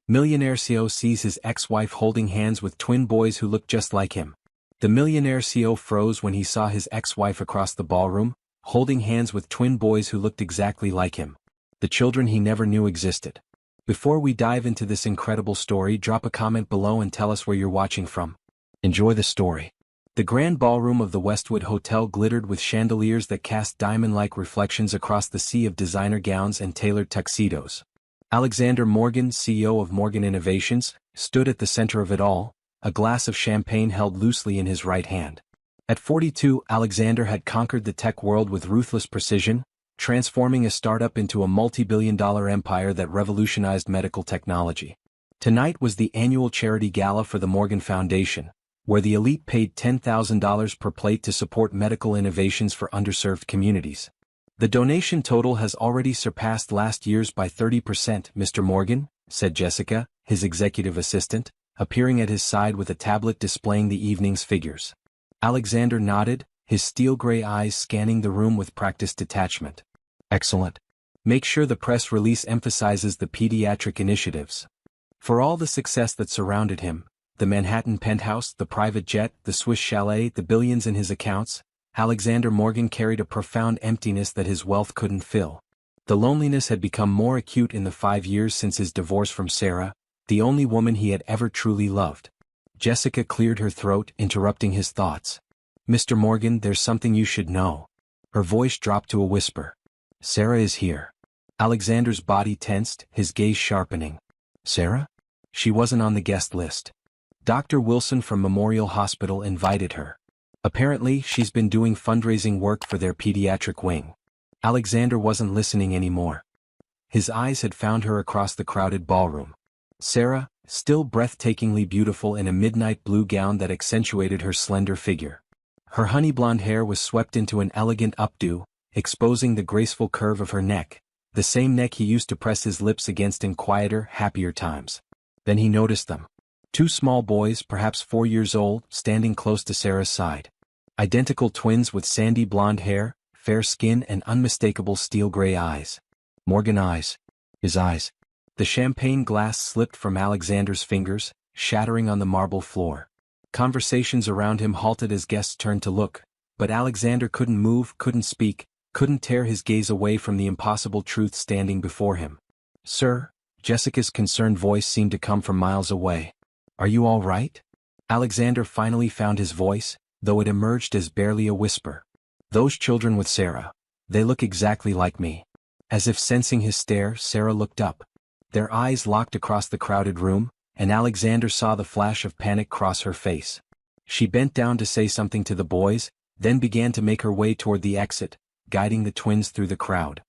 Millionaire CEO sees his ex-wife holding hands with twin boys who look just like him. The millionaire CEO froze when he saw his ex-wife across the ballroom, holding hands with twin boys who looked exactly like him. The children he never knew existed. Before we dive into this incredible story, drop a comment below and tell us where you're watching from. Enjoy the story. The grand ballroom of the Westwood Hotel glittered with chandeliers that cast diamond-like reflections across the sea of designer gowns and tailored tuxedos. Alexander Morgan, CEO of Morgan Innovations, stood at the center of it all, a glass of champagne held loosely in his right hand. At 42, Alexander had conquered the tech world with ruthless precision, transforming a startup into a multi-billion-dollar empire that revolutionized medical technology. Tonight was the annual charity gala for the Morgan Foundation, where the elite paid $10,000 per plate to support medical innovations for underserved communities. The donation total has already surpassed last year's by 30%, Mr. Morgan, said Jessica, his executive assistant, appearing at his side with a tablet displaying the evening's figures. Alexander nodded, his steel-gray eyes scanning the room with practiced detachment. Excellent. Make sure the press release emphasizes the pediatric initiatives. For all the success that surrounded him, the Manhattan penthouse, the private jet, the Swiss chalet, the billions in his accounts, Alexander Morgan carried a profound emptiness that his wealth couldn't fill. The loneliness had become more acute in the 5 years since his divorce from Sarah, the only woman he had ever truly loved. Jessica cleared her throat, interrupting his thoughts. Mr. Morgan, there's something you should know. Her voice dropped to a whisper. Sarah is here. Alexander's body tensed, his gaze sharpening. Sarah? She wasn't on the guest list. Dr. Wilson from Memorial Hospital invited her. Apparently, she's been doing fundraising work for their pediatric wing. Alexander wasn't listening anymore. His eyes had found her across the crowded ballroom. Sarah, still breathtakingly beautiful in a midnight blue gown that accentuated her slender figure. Her honey blonde hair was swept into an elegant updo, exposing the graceful curve of her neck, the same neck he used to press his lips against in quieter, happier times. Then he noticed them. 2 small boys, perhaps 4 years old, standing close to Sarah's side. Identical twins with sandy blonde hair, fair skin and unmistakable steel-gray eyes. Morgan eyes. His eyes. The champagne glass slipped from Alexander's fingers, shattering on the marble floor. Conversations around him halted as guests turned to look, but Alexander couldn't move, couldn't speak, couldn't tear his gaze away from the impossible truth standing before him. Sir? Jessica's concerned voice seemed to come from miles away. Are you all right? Alexander finally found his voice, though it emerged as barely a whisper. Those children with Sarah. They look exactly like me. As if sensing his stare, Sarah looked up. Their eyes locked across the crowded room, and Alexander saw the flash of panic cross her face. She bent down to say something to the boys, then began to make her way toward the exit, guiding the twins through the crowd.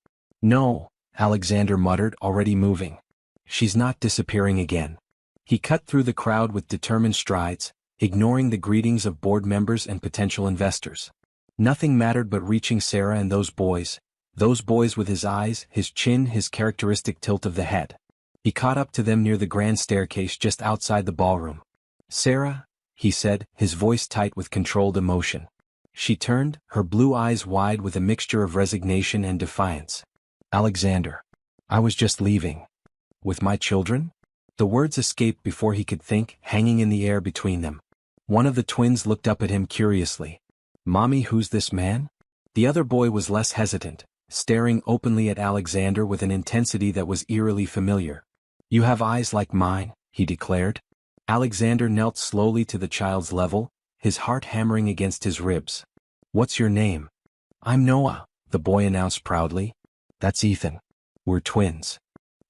No, Alexander muttered, already moving. She's not disappearing again. He cut through the crowd with determined strides, ignoring the greetings of board members and potential investors. Nothing mattered but reaching Sarah and those boys with his eyes, his chin, his characteristic tilt of the head. He caught up to them near the grand staircase just outside the ballroom. Sarah, he said, his voice tight with controlled emotion. She turned, her blue eyes wide with a mixture of resignation and defiance. Alexander. I was just leaving. With my children? The words escaped before he could think, hanging in the air between them. One of the twins looked up at him curiously. Mommy, who's this man? The other boy was less hesitant, staring openly at Alexander with an intensity that was eerily familiar. You have eyes like mine, he declared. Alexander knelt slowly to the child's level, his heart hammering against his ribs. What's your name? I'm Noah, the boy announced proudly. That's Ethan. We're twins.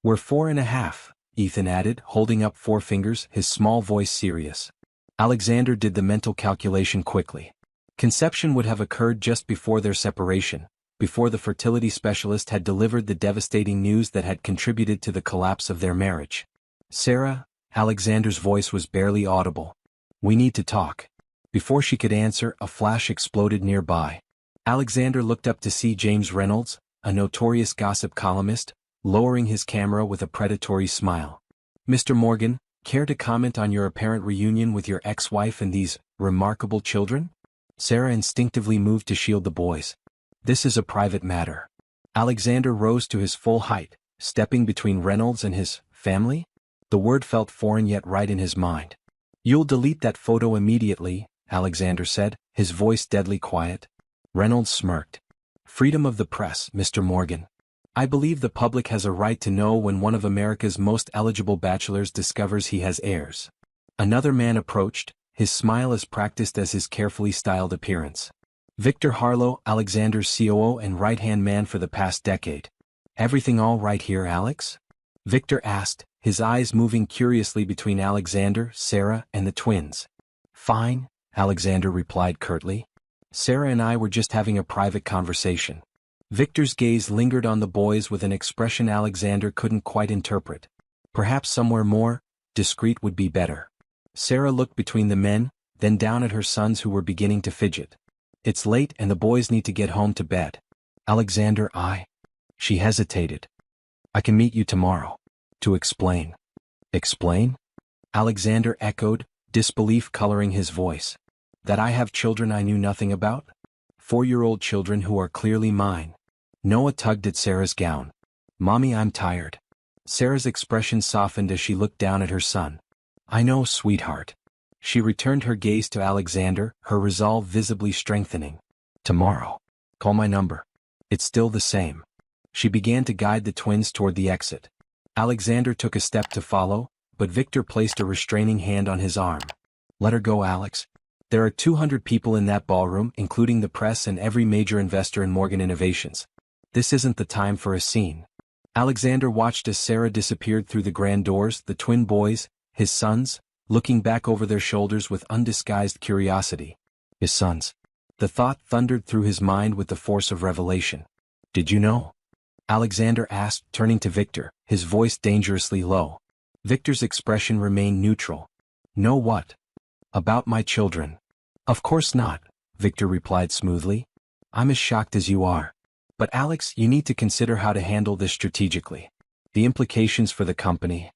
We're 4.5, Ethan added, holding up 4 fingers, his small voice serious. Alexander did the mental calculation quickly. Conception would have occurred just before their separation, before the fertility specialist had delivered the devastating news that had contributed to the collapse of their marriage. Sarah, Alexander's voice was barely audible. We need to talk. Before she could answer, a flash exploded nearby. Alexander looked up to see James Reynolds, a notorious gossip columnist, lowering his camera with a predatory smile. Mr. Morgan, care to comment on your apparent reunion with your ex-wife and these remarkable children? Sarah instinctively moved to shield the boys. This is a private matter. Alexander rose to his full height, stepping between Reynolds and his family. The word felt foreign yet right in his mind. "You'll delete that photo immediately," Alexander said, his voice deadly quiet. Reynolds smirked. "Freedom of the press, Mr. Morgan. I believe the public has a right to know when one of America's most eligible bachelors discovers he has heirs." Another man approached, his smile as practiced as his carefully styled appearance. "Victor Harlow, Alexander's COO and right-hand man for the past decade. Everything all right here, Alex?" Victor asked, his eyes moving curiously between Alexander, Sarah, and the twins. "Fine," Alexander replied curtly. "Sarah and I were just having a private conversation." Victor's gaze lingered on the boys with an expression Alexander couldn't quite interpret. Perhaps somewhere more discreet would be better. Sarah looked between the men, then down at her sons who were beginning to fidget. "It's late and the boys need to get home to bed. Alexander, She hesitated. "I can meet you tomorrow. To explain." "Explain?" Alexander echoed, disbelief coloring his voice. "That I have children I knew nothing about? 4-year-old children who are clearly mine." Noah tugged at Sarah's gown. "Mommy, I'm tired." Sarah's expression softened as she looked down at her son. "I know, sweetheart." She returned her gaze to Alexander, her resolve visibly strengthening. "Tomorrow. Call my number. It's still the same." She began to guide the twins toward the exit. Alexander took a step to follow, but Victor placed a restraining hand on his arm. "Let her go, Alex. There are 200 people in that ballroom, including the press and every major investor in Morgan Innovations. This isn't the time for a scene." Alexander watched as Sarah disappeared through the grand doors, the twin boys, his sons, looking back over their shoulders with undisguised curiosity. His sons. The thought thundered through his mind with the force of revelation. "Did you know?" Alexander asked, turning to Victor, his voice dangerously low. Victor's expression remained neutral. "Know what?" "About my children." "Of course not," Victor replied smoothly. "I'm as shocked as you are. But Alex, you need to consider how to handle this strategically. The implications for the company."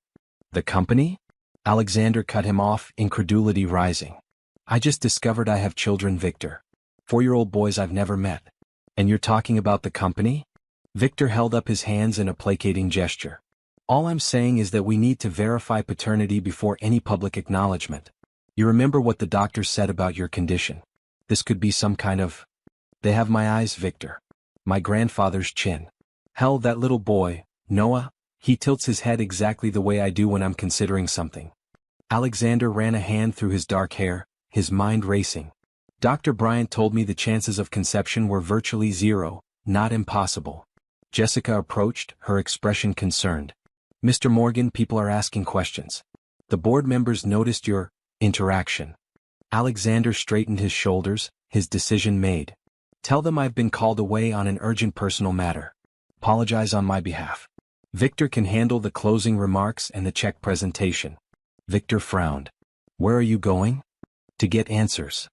"The company?" Alexander cut him off, incredulity rising. "I just discovered I have children, Victor. 4-year-old boys I've never met. And you're talking about the company?" Victor held up his hands in a placating gesture. "All I'm saying is that we need to verify paternity before any public acknowledgement. You remember what the doctor said about your condition. This could be some kind of... They have my eyes, Victor. My grandfather's chin. Hell, that little boy, Noah, he tilts his head exactly the way I do when I'm considering something." Alexander ran a hand through his dark hair, his mind racing. "Dr. Bryant told me the chances of conception were virtually zero, not impossible." Jessica approached, her expression concerned. "Mr. Morgan, people are asking questions. The board members noticed your interaction." Alexander straightened his shoulders, his decision made. "Tell them I've been called away on an urgent personal matter. Apologize on my behalf. Victor can handle the closing remarks and the check presentation." Victor frowned. "Where are you going?" "To get answers."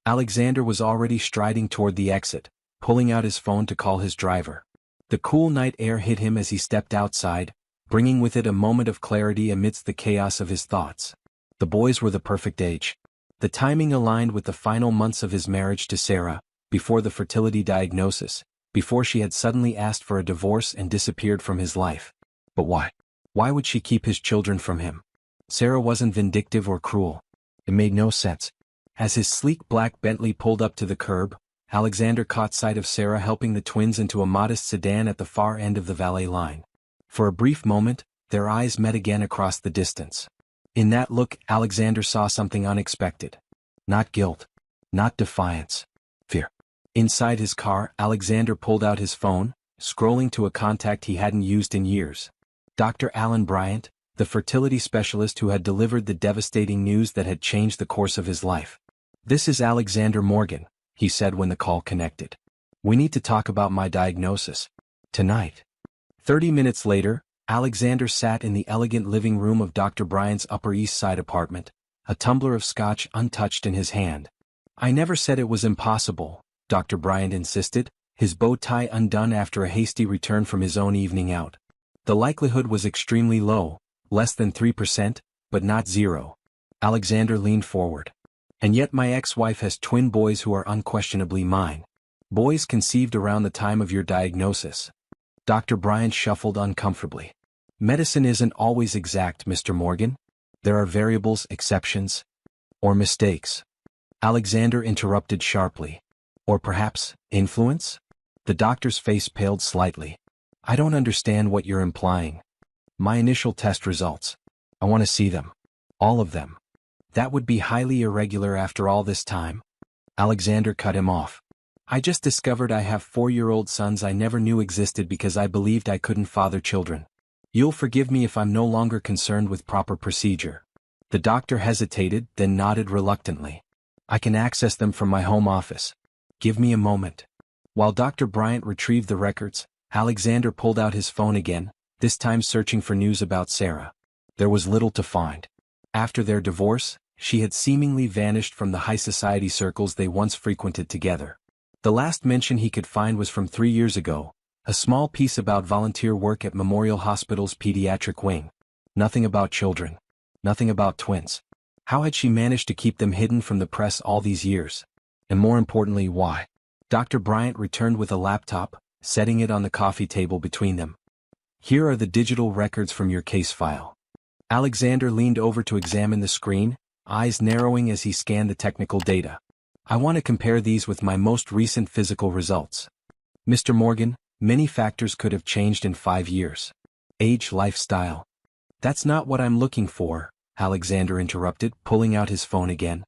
Alexander was already striding toward the exit, pulling out his phone to call his driver. The cool night air hit him as he stepped outside, bringing with it a moment of clarity amidst the chaos of his thoughts. The boys were the perfect age. The timing aligned with the final months of his marriage to Sarah, before the fertility diagnosis, before she had suddenly asked for a divorce and disappeared from his life. But why? Why would she keep his children from him? Sarah wasn't vindictive or cruel. It made no sense. As his sleek black Bentley pulled up to the curb, Alexander caught sight of Sarah helping the twins into a modest sedan at the far end of the valet line. For a brief moment, their eyes met again across the distance. In that look, Alexander saw something unexpected. Not guilt. Not defiance. Fear. Inside his car, Alexander pulled out his phone, scrolling to a contact he hadn't used in years. Dr. Alan Bryant, the fertility specialist who had delivered the devastating news that had changed the course of his life. "This is Alexander Morgan," he said when the call connected. "We need to talk about my diagnosis. Tonight." 30 minutes later, Alexander sat in the elegant living room of Dr. Bryant's Upper East Side apartment, a tumbler of scotch untouched in his hand. "I never said it was impossible," Dr. Bryant insisted, his bow tie undone after a hasty return from his own evening out. "The likelihood was extremely low, less than 3%, but not zero." Alexander leaned forward. "And yet my ex-wife has twin boys who are unquestionably mine. Boys conceived around the time of your diagnosis." Dr. Bryant shuffled uncomfortably. Medicine isn't always exact, Mr. Morgan. There are variables, exceptions, or mistakes. Alexander interrupted sharply. Or perhaps, influence? The doctor's face paled slightly. I don't understand what you're implying. My initial test results. I want to see them. All of them. That would be highly irregular after all this time. Alexander cut him off. I just discovered I have 4-year-old sons I never knew existed because I believed I couldn't father children. You'll forgive me if I'm no longer concerned with proper procedure. The doctor hesitated, then nodded reluctantly. I can access them from my home office. Give me a moment. While Dr. Bryant retrieved the records, Alexander pulled out his phone again, this time searching for news about Sarah. There was little to find. After their divorce, she had seemingly vanished from the high society circles they once frequented together. The last mention he could find was from 3 years ago, a small piece about volunteer work at Memorial Hospital's pediatric wing. Nothing about children. Nothing about twins. How had she managed to keep them hidden from the press all these years? And more importantly, why? Dr. Bryant returned with a laptop, setting it on the coffee table between them. Here are the digital records from your case file. Alexander leaned over to examine the screen, eyes narrowing as he scanned the technical data. I want to compare these with my most recent physical results. Mr. Morgan, many factors could have changed in 5 years. Age, lifestyle. That's not what I'm looking for, Alexander interrupted, pulling out his phone again.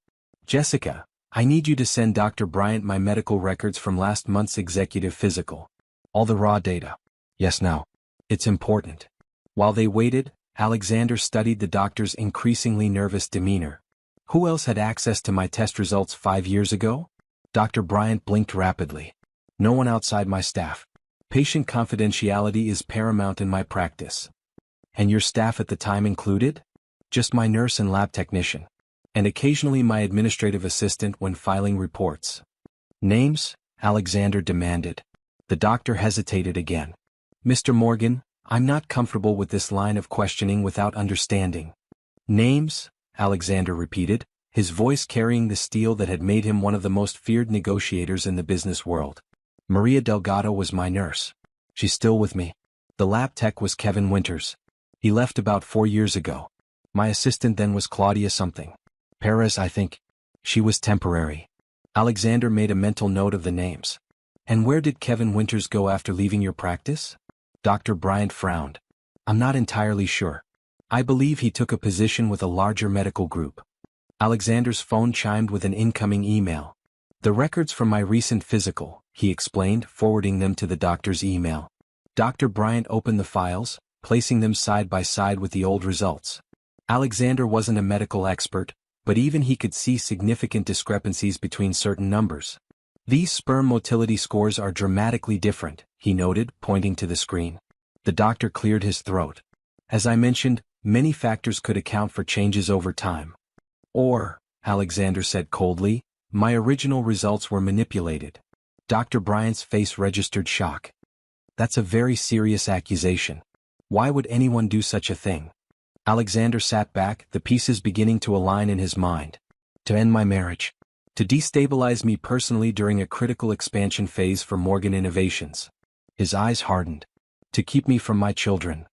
Jessica, I need you to send Dr. Bryant my medical records from last month's executive physical. All the raw data. Yes, now. It's important. While they waited, Alexander studied the doctor's increasingly nervous demeanor. Who else had access to my test results 5 years ago? Dr. Bryant blinked rapidly. No one outside my staff. Patient confidentiality is paramount in my practice. And your staff at the time included? Just my nurse and lab technician. And occasionally my administrative assistant when filing reports. Names? Alexander demanded. The doctor hesitated again. Mr. Morgan, I'm not comfortable with this line of questioning without understanding. Names? Alexander repeated, his voice carrying the steel that had made him one of the most feared negotiators in the business world. Maria Delgado was my nurse. She's still with me. The lab tech was Kevin Winters. He left about 4 years ago. My assistant then was Claudia something. Perez, I think. She was temporary. Alexander made a mental note of the names. And where did Kevin Winters go after leaving your practice? Dr. Bryant frowned. I'm not entirely sure. I believe he took a position with a larger medical group. Alexander's phone chimed with an incoming email. The records from my recent physical, he explained, forwarding them to the doctor's email. Dr. Bryant opened the files, placing them side by side with the old results. Alexander wasn't a medical expert, but even he could see significant discrepancies between certain numbers. These sperm motility scores are dramatically different, he noted, pointing to the screen. The doctor cleared his throat. As I mentioned, many factors could account for changes over time. Or, Alexander said coldly, my original results were manipulated. Dr. Bryant's face registered shock. That's a very serious accusation. Why would anyone do such a thing? Alexander sat back, the pieces beginning to align in his mind. To end my marriage. To destabilize me personally during a critical expansion phase for Morgan Innovations. His eyes hardened. To keep me from my children.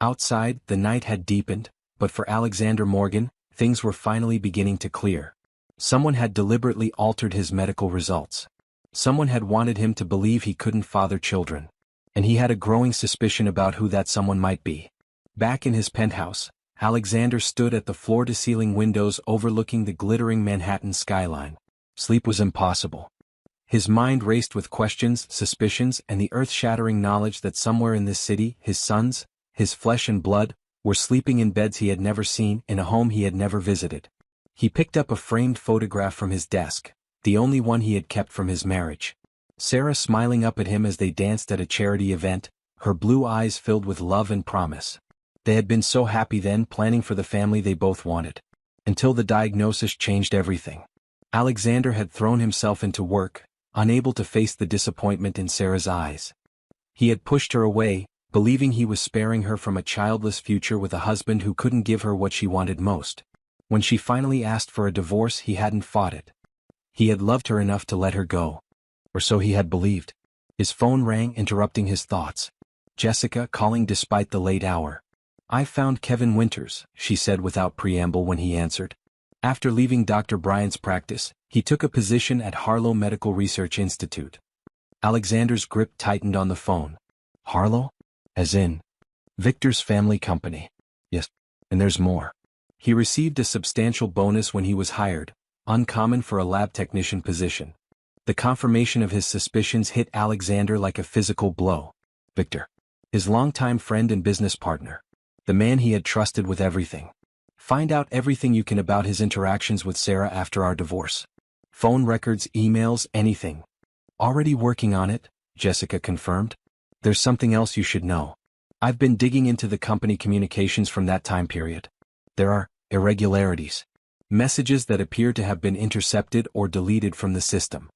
Outside, the night had deepened, but for Alexander Morgan, things were finally beginning to clear. Someone had deliberately altered his medical results. Someone had wanted him to believe he couldn't father children. And he had a growing suspicion about who that someone might be. Back in his penthouse, Alexander stood at the floor-to-ceiling windows overlooking the glittering Manhattan skyline. Sleep was impossible. His mind raced with questions, suspicions, and the earth-shattering knowledge that somewhere in this city, his sons, his flesh and blood, were sleeping in beds he had never seen, in a home he had never visited. He picked up a framed photograph from his desk, the only one he had kept from his marriage. Sarah smiling up at him as they danced at a charity event, her blue eyes filled with love and promise. They had been so happy then, planning for the family they both wanted. Until the diagnosis changed everything. Alexander had thrown himself into work, unable to face the disappointment in Sarah's eyes. He had pushed her away, believing he was sparing her from a childless future with a husband who couldn't give her what she wanted most. When she finally asked for a divorce, he hadn't fought it. He had loved her enough to let her go. Or so he had believed. His phone rang, interrupting his thoughts. Jessica calling despite the late hour. "I found Kevin Winters," she said without preamble when he answered. After leaving Dr. Bryant's practice, he took a position at Harlow Medical Research Institute. Alexander's grip tightened on the phone. "Harlow? As in? Victor's family company?" "Yes. And there's more. He received a substantial bonus when he was hired, uncommon for a lab technician position." The confirmation of his suspicions hit Alexander like a physical blow. Victor. His longtime friend and business partner. The man he had trusted with everything. "Find out everything you can about his interactions with Sarah after our divorce. Phone records, emails, anything." "Already working on it," Jessica confirmed. "There's something else you should know. I've been digging into the company communications from that time period. There are irregularities. Messages that appear to have been intercepted or deleted from the system."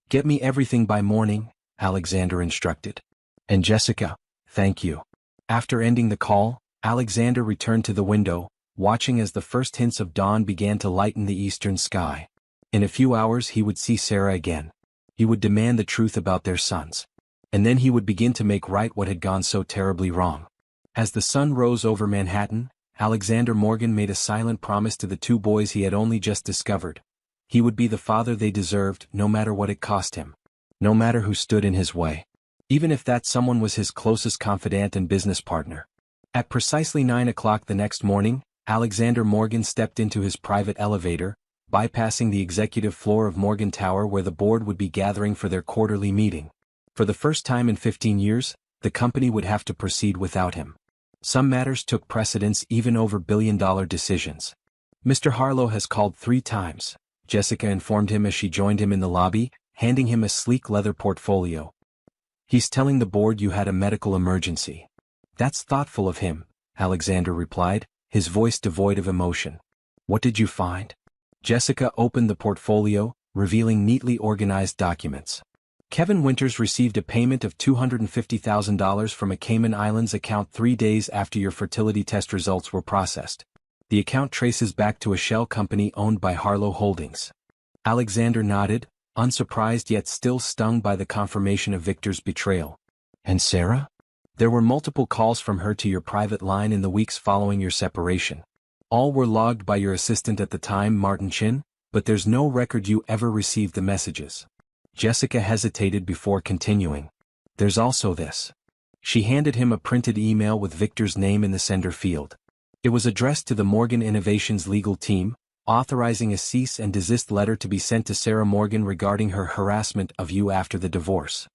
"Get me everything by morning," Alexander instructed. "And Jessica, thank you." After ending the call, Alexander returned to the window, watching as the first hints of dawn began to lighten the eastern sky. In a few hours he would see Sarah again. He would demand the truth about their sons. And then he would begin to make right what had gone so terribly wrong. As the sun rose over Manhattan, Alexander Morgan made a silent promise to the two boys he had only just discovered. He would be the father they deserved, no matter what it cost him. No matter who stood in his way. Even if that someone was his closest confidant and business partner. At precisely 9 o'clock the next morning, Alexander Morgan stepped into his private elevator, bypassing the executive floor of Morgan Tower where the board would be gathering for their quarterly meeting. For the first time in 15 years, the company would have to proceed without him. Some matters took precedence even over billion-dollar decisions. "Mr. Harlow has called 3 times, Jessica informed him as she joined him in the lobby, handing him a sleek leather portfolio. "He's telling the board you had a medical emergency." "That's thoughtful of him," Alexander replied, his voice devoid of emotion. "What did you find?" Jessica opened the portfolio, revealing neatly organized documents. "Kevin Winters received a payment of $250,000 from a Cayman Islands account 3 days after your fertility test results were processed. The account traces back to a shell company owned by Harlow Holdings." Alexander nodded, unsurprised yet still stung by the confirmation of Victor's betrayal. "And Sarah?" "There were multiple calls from her to your private line in the weeks following your separation. All were logged by your assistant at the time, Martin Chin, but there's no record you ever received the messages." Jessica hesitated before continuing. "There's also this." She handed him a printed email with Victor's name in the sender field. It was addressed to the Morgan Innovations legal team, authorizing a cease and desist letter to be sent to Sarah Morgan regarding her harassment of you after the divorce.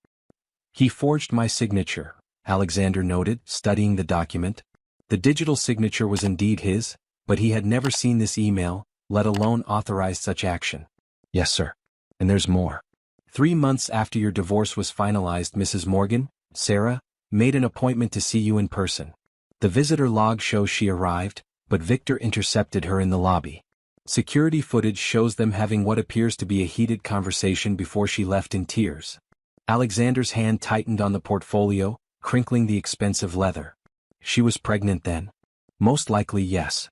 "He forged my signature," Alexander noted, studying the document. The digital signature was indeed his, but he had never seen this email, let alone authorized such action. "Yes, sir. And there's more. 3 months after your divorce was finalized, Mrs. Morgan, Sarah, made an appointment to see you in person. The visitor log shows she arrived, but Victor intercepted her in the lobby. Security footage shows them having what appears to be a heated conversation before she left in tears." Alexander's hand tightened on the portfolio, crinkling the expensive leather. "She was pregnant then?" "Most likely, yes."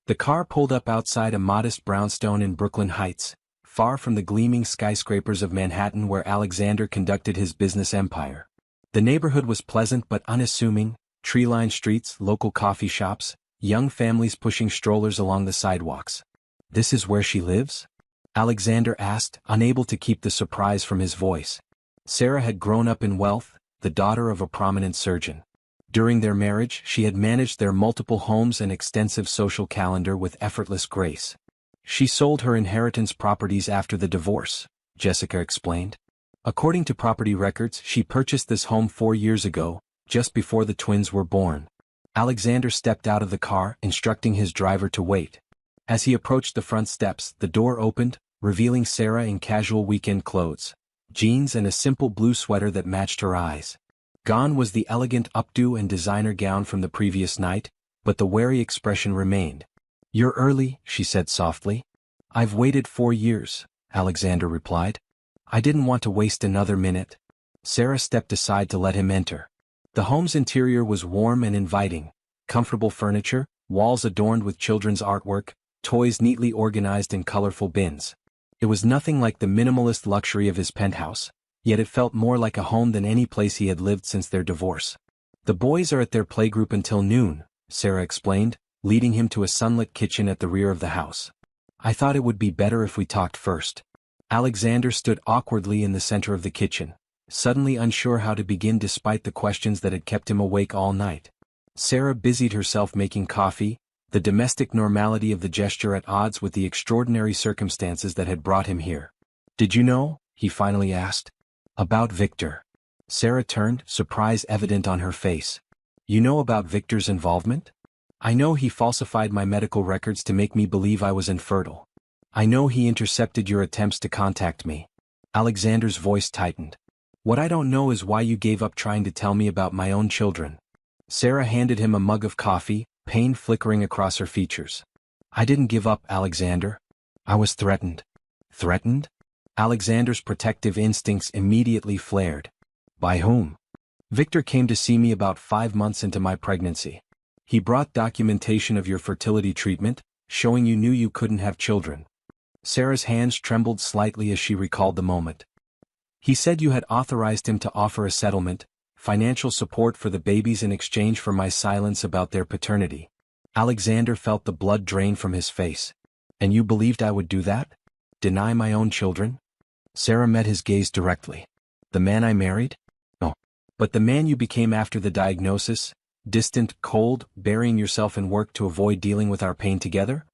The car pulled up outside a modest brownstone in Brooklyn Heights, far from the gleaming skyscrapers of Manhattan where Alexander conducted his business empire. The neighborhood was pleasant but unassuming, tree-lined streets, local coffee shops, young families pushing strollers along the sidewalks. "This is where she lives?" Alexander asked, unable to keep the surprise from his voice. Sarah had grown up in wealth, the daughter of a prominent surgeon. During their marriage, she had managed their multiple homes and extensive social calendar with effortless grace. "She sold her inheritance properties after the divorce," Jessica explained. "According to property records, she purchased this home 4 years ago, just before the twins were born." Alexander stepped out of the car, instructing his driver to wait. As he approached the front steps, the door opened, revealing Sarah in casual weekend clothes, jeans and a simple blue sweater that matched her eyes. Gone was the elegant updo and designer gown from the previous night, but the wary expression remained. "You're early," she said softly. "I've waited 4 years," Alexander replied. "I didn't want to waste another minute." Sarah stepped aside to let him enter. The home's interior was warm and inviting, comfortable furniture, walls adorned with children's artwork, toys neatly organized in colorful bins. It was nothing like the minimalist luxury of his penthouse, yet it felt more like a home than any place he had lived since their divorce. "The boys are at their playgroup until noon," Sarah explained, leading him to a sunlit kitchen at the rear of the house. I thought it would be better if we talked first. Alexander stood awkwardly in the center of the kitchen, suddenly unsure how to begin despite the questions that had kept him awake all night. Sarah busied herself making coffee, the domestic normality of the gesture at odds with the extraordinary circumstances that had brought him here. Did you know, he finally asked, about Victor? Sarah turned, surprise evident on her face. You know about Victor's involvement? I know he falsified my medical records to make me believe I was infertile. I know he intercepted your attempts to contact me. Alexander's voice tightened. What I don't know is why you gave up trying to tell me about my own children. Sarah handed him a mug of coffee, pain flickering across her features. I didn't give up, Alexander. I was threatened. Threatened? Alexander's protective instincts immediately flared. By whom? Victor came to see me about 5 months into my pregnancy. He brought documentation of your fertility treatment, showing you knew you couldn't have children. Sarah's hands trembled slightly as she recalled the moment. He said you had authorized him to offer a settlement, financial support for the babies in exchange for my silence about their paternity. Alexander felt the blood drain from his face. And you believed I would do that? Deny my own children? Sarah met his gaze directly. The man I married? No. But the man you became after the diagnosis? Distant, cold, burying yourself in work to avoid dealing with our pain together?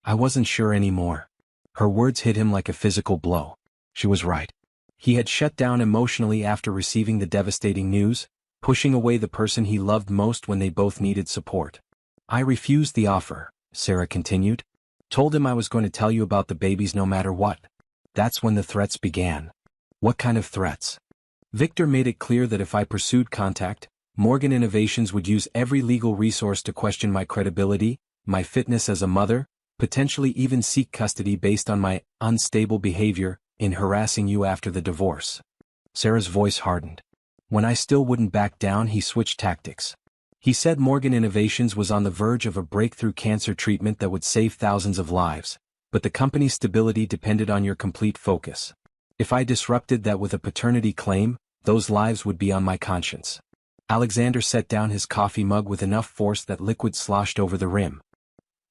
I wasn't sure anymore. Her words hit him like a physical blow. She was right. He had shut down emotionally after receiving the devastating news, pushing away the person he loved most when they both needed support. I refused the offer, Sarah continued. Told him I was going to tell you about the babies no matter what. That's when the threats began. What kind of threats? Victor made it clear that if I pursued contact, Morgan Innovations would use every legal resource to question my credibility, my fitness as a mother, potentially even seek custody based on my unstable behavior in harassing you after the divorce. Sarah's voice hardened. When I still wouldn't back down, he switched tactics. He said Morgan Innovations was on the verge of a breakthrough cancer treatment that would save thousands of lives, but the company's stability depended on your complete focus. If I disrupted that with a paternity claim, those lives would be on my conscience. Alexander set down his coffee mug with enough force that liquid sloshed over the rim.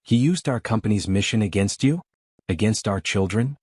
He used our company's mission against you? Against our children?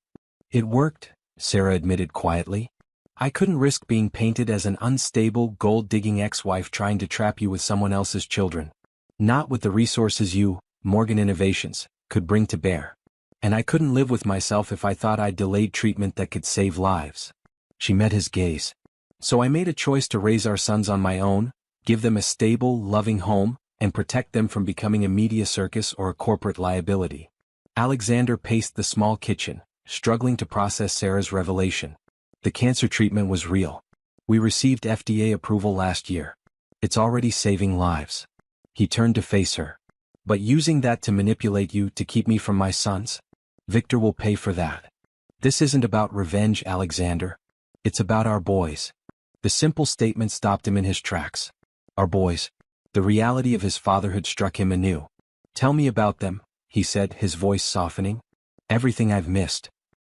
It worked, Sarah admitted quietly. I couldn't risk being painted as an unstable, gold-digging ex-wife trying to trap you with someone else's children. Not with the resources you, Morgan Innovations, could bring to bear. And I couldn't live with myself if I thought I'd delayed treatment that could save lives. She met his gaze. So I made a choice to raise our sons on my own, give them a stable, loving home, and protect them from becoming a media circus or a corporate liability. Alexander paced the small kitchen, struggling to process Sarah's revelation. The cancer treatment was real. We received FDA approval last year. It's already saving lives. He turned to face her. But using that to manipulate you to keep me from my sons? Victor will pay for that. This isn't about revenge, Alexander. It's about our boys. The simple statement stopped him in his tracks. Our boys. The reality of his fatherhood struck him anew. Tell me about them, he said, his voice softening. Everything I've missed.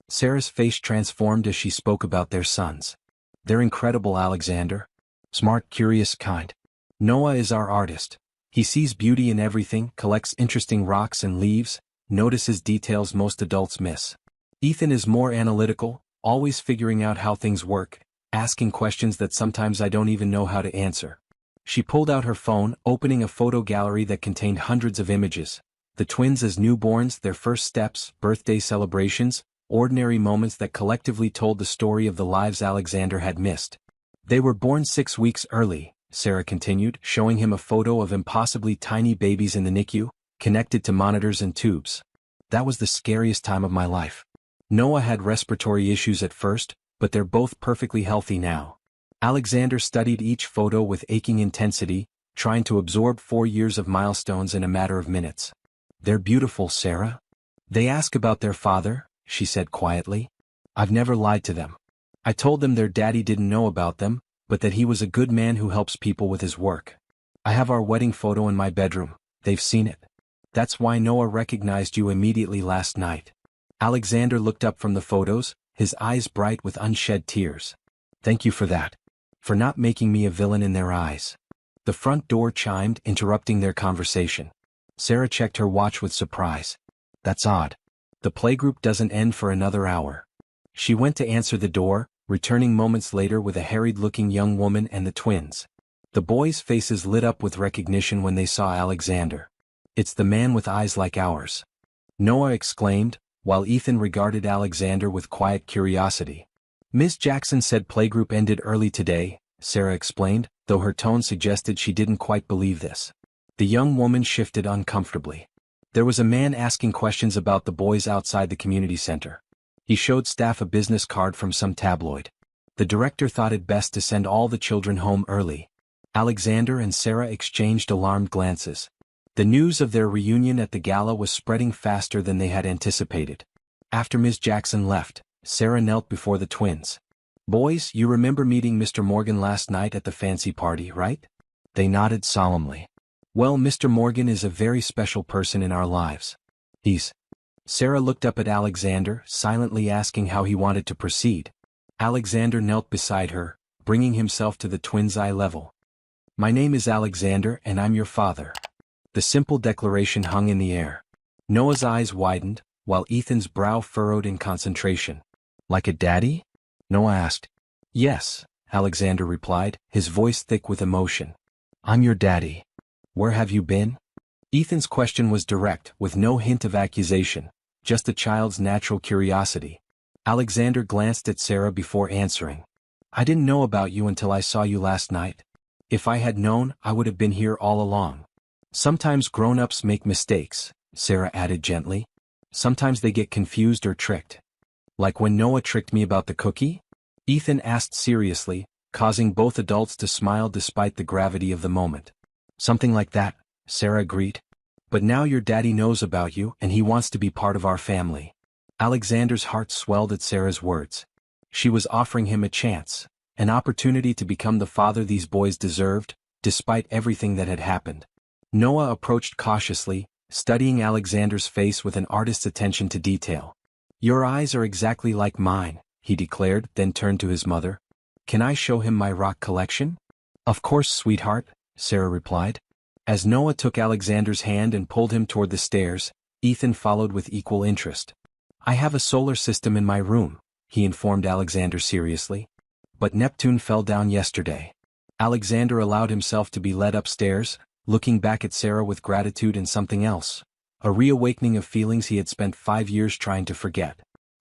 Sarah's face transformed as she spoke about their sons. They're incredible, Alexander. Smart, curious, kind. Noah is our artist. He sees beauty in everything, collects interesting rocks and leaves, notices details most adults miss. Ethan is more analytical, always figuring out how things work, asking questions that sometimes I don't even know how to answer. She pulled out her phone, opening a photo gallery that contained hundreds of images. The twins as newborns, their first steps, birthday celebrations, ordinary moments that collectively told the story of the lives Alexander had missed. They were born 6 weeks early, Sarah continued, showing him a photo of impossibly tiny babies in the NICU, connected to monitors and tubes. That was the scariest time of my life. Noah had respiratory issues at first, but they're both perfectly healthy now. Alexander studied each photo with aching intensity, trying to absorb 4 years of milestones in a matter of minutes. They're beautiful, Sarah. They ask about their father, she said quietly. I've never lied to them. I told them their daddy didn't know about them, but that he was a good man who helps people with his work. I have our wedding photo in my bedroom. They've seen it. That's why Noah recognized you immediately last night. Alexander looked up from the photos, his eyes bright with unshed tears. Thank you for that. For not making me a villain in their eyes. The front door chimed, interrupting their conversation. Sarah checked her watch with surprise. That's odd. The playgroup doesn't end for another hour. She went to answer the door, returning moments later with a harried-looking young woman and the twins. The boys' faces lit up with recognition when they saw Alexander. It's the man with eyes like ours, Noah exclaimed, while Ethan regarded Alexander with quiet curiosity. Miss Jackson said playgroup ended early today, Sarah explained, though her tone suggested she didn't quite believe this. The young woman shifted uncomfortably. There was a man asking questions about the boys outside the community center. He showed staff a business card from some tabloid. The director thought it best to send all the children home early. Alexander and Sarah exchanged alarmed glances. The news of their reunion at the gala was spreading faster than they had anticipated. After Ms. Jackson left, Sarah knelt before the twins. Boys, you remember meeting Mr. Morgan last night at the fancy party, right? They nodded solemnly. Well, Mr. Morgan is a very special person in our lives. Sarah looked up at Alexander, silently asking how he wanted to proceed. Alexander knelt beside her, bringing himself to the twins' eye level. My name is Alexander and I'm your father. The simple declaration hung in the air. Noah's eyes widened, while Ethan's brow furrowed in concentration. Like a daddy? Noah asked. Yes, Alexander replied, his voice thick with emotion. I'm your daddy. Where have you been? Ethan's question was direct, with no hint of accusation, just a child's natural curiosity. Alexander glanced at Sarah before answering. I didn't know about you until I saw you last night. If I had known, I would have been here all along. Sometimes grown-ups make mistakes, Sarah added gently. Sometimes they get confused or tricked. Like when Noah tricked me about the cookie? Ethan asked seriously, causing both adults to smile despite the gravity of the moment. Something like that, Sarah agreed. But now your daddy knows about you and he wants to be part of our family. Alexander's heart swelled at Sarah's words. She was offering him a chance, an opportunity to become the father these boys deserved, despite everything that had happened. Noah approached cautiously, studying Alexander's face with an artist's attention to detail. Your eyes are exactly like mine, he declared, then turned to his mother. Can I show him my rock collection? Of course, sweetheart, Sarah replied. As Noah took Alexander's hand and pulled him toward the stairs, Ethan followed with equal interest. I have a solar system in my room, he informed Alexander seriously. But Neptune fell down yesterday. Alexander allowed himself to be led upstairs, looking back at Sarah with gratitude and something else, a reawakening of feelings he had spent 5 years trying to forget.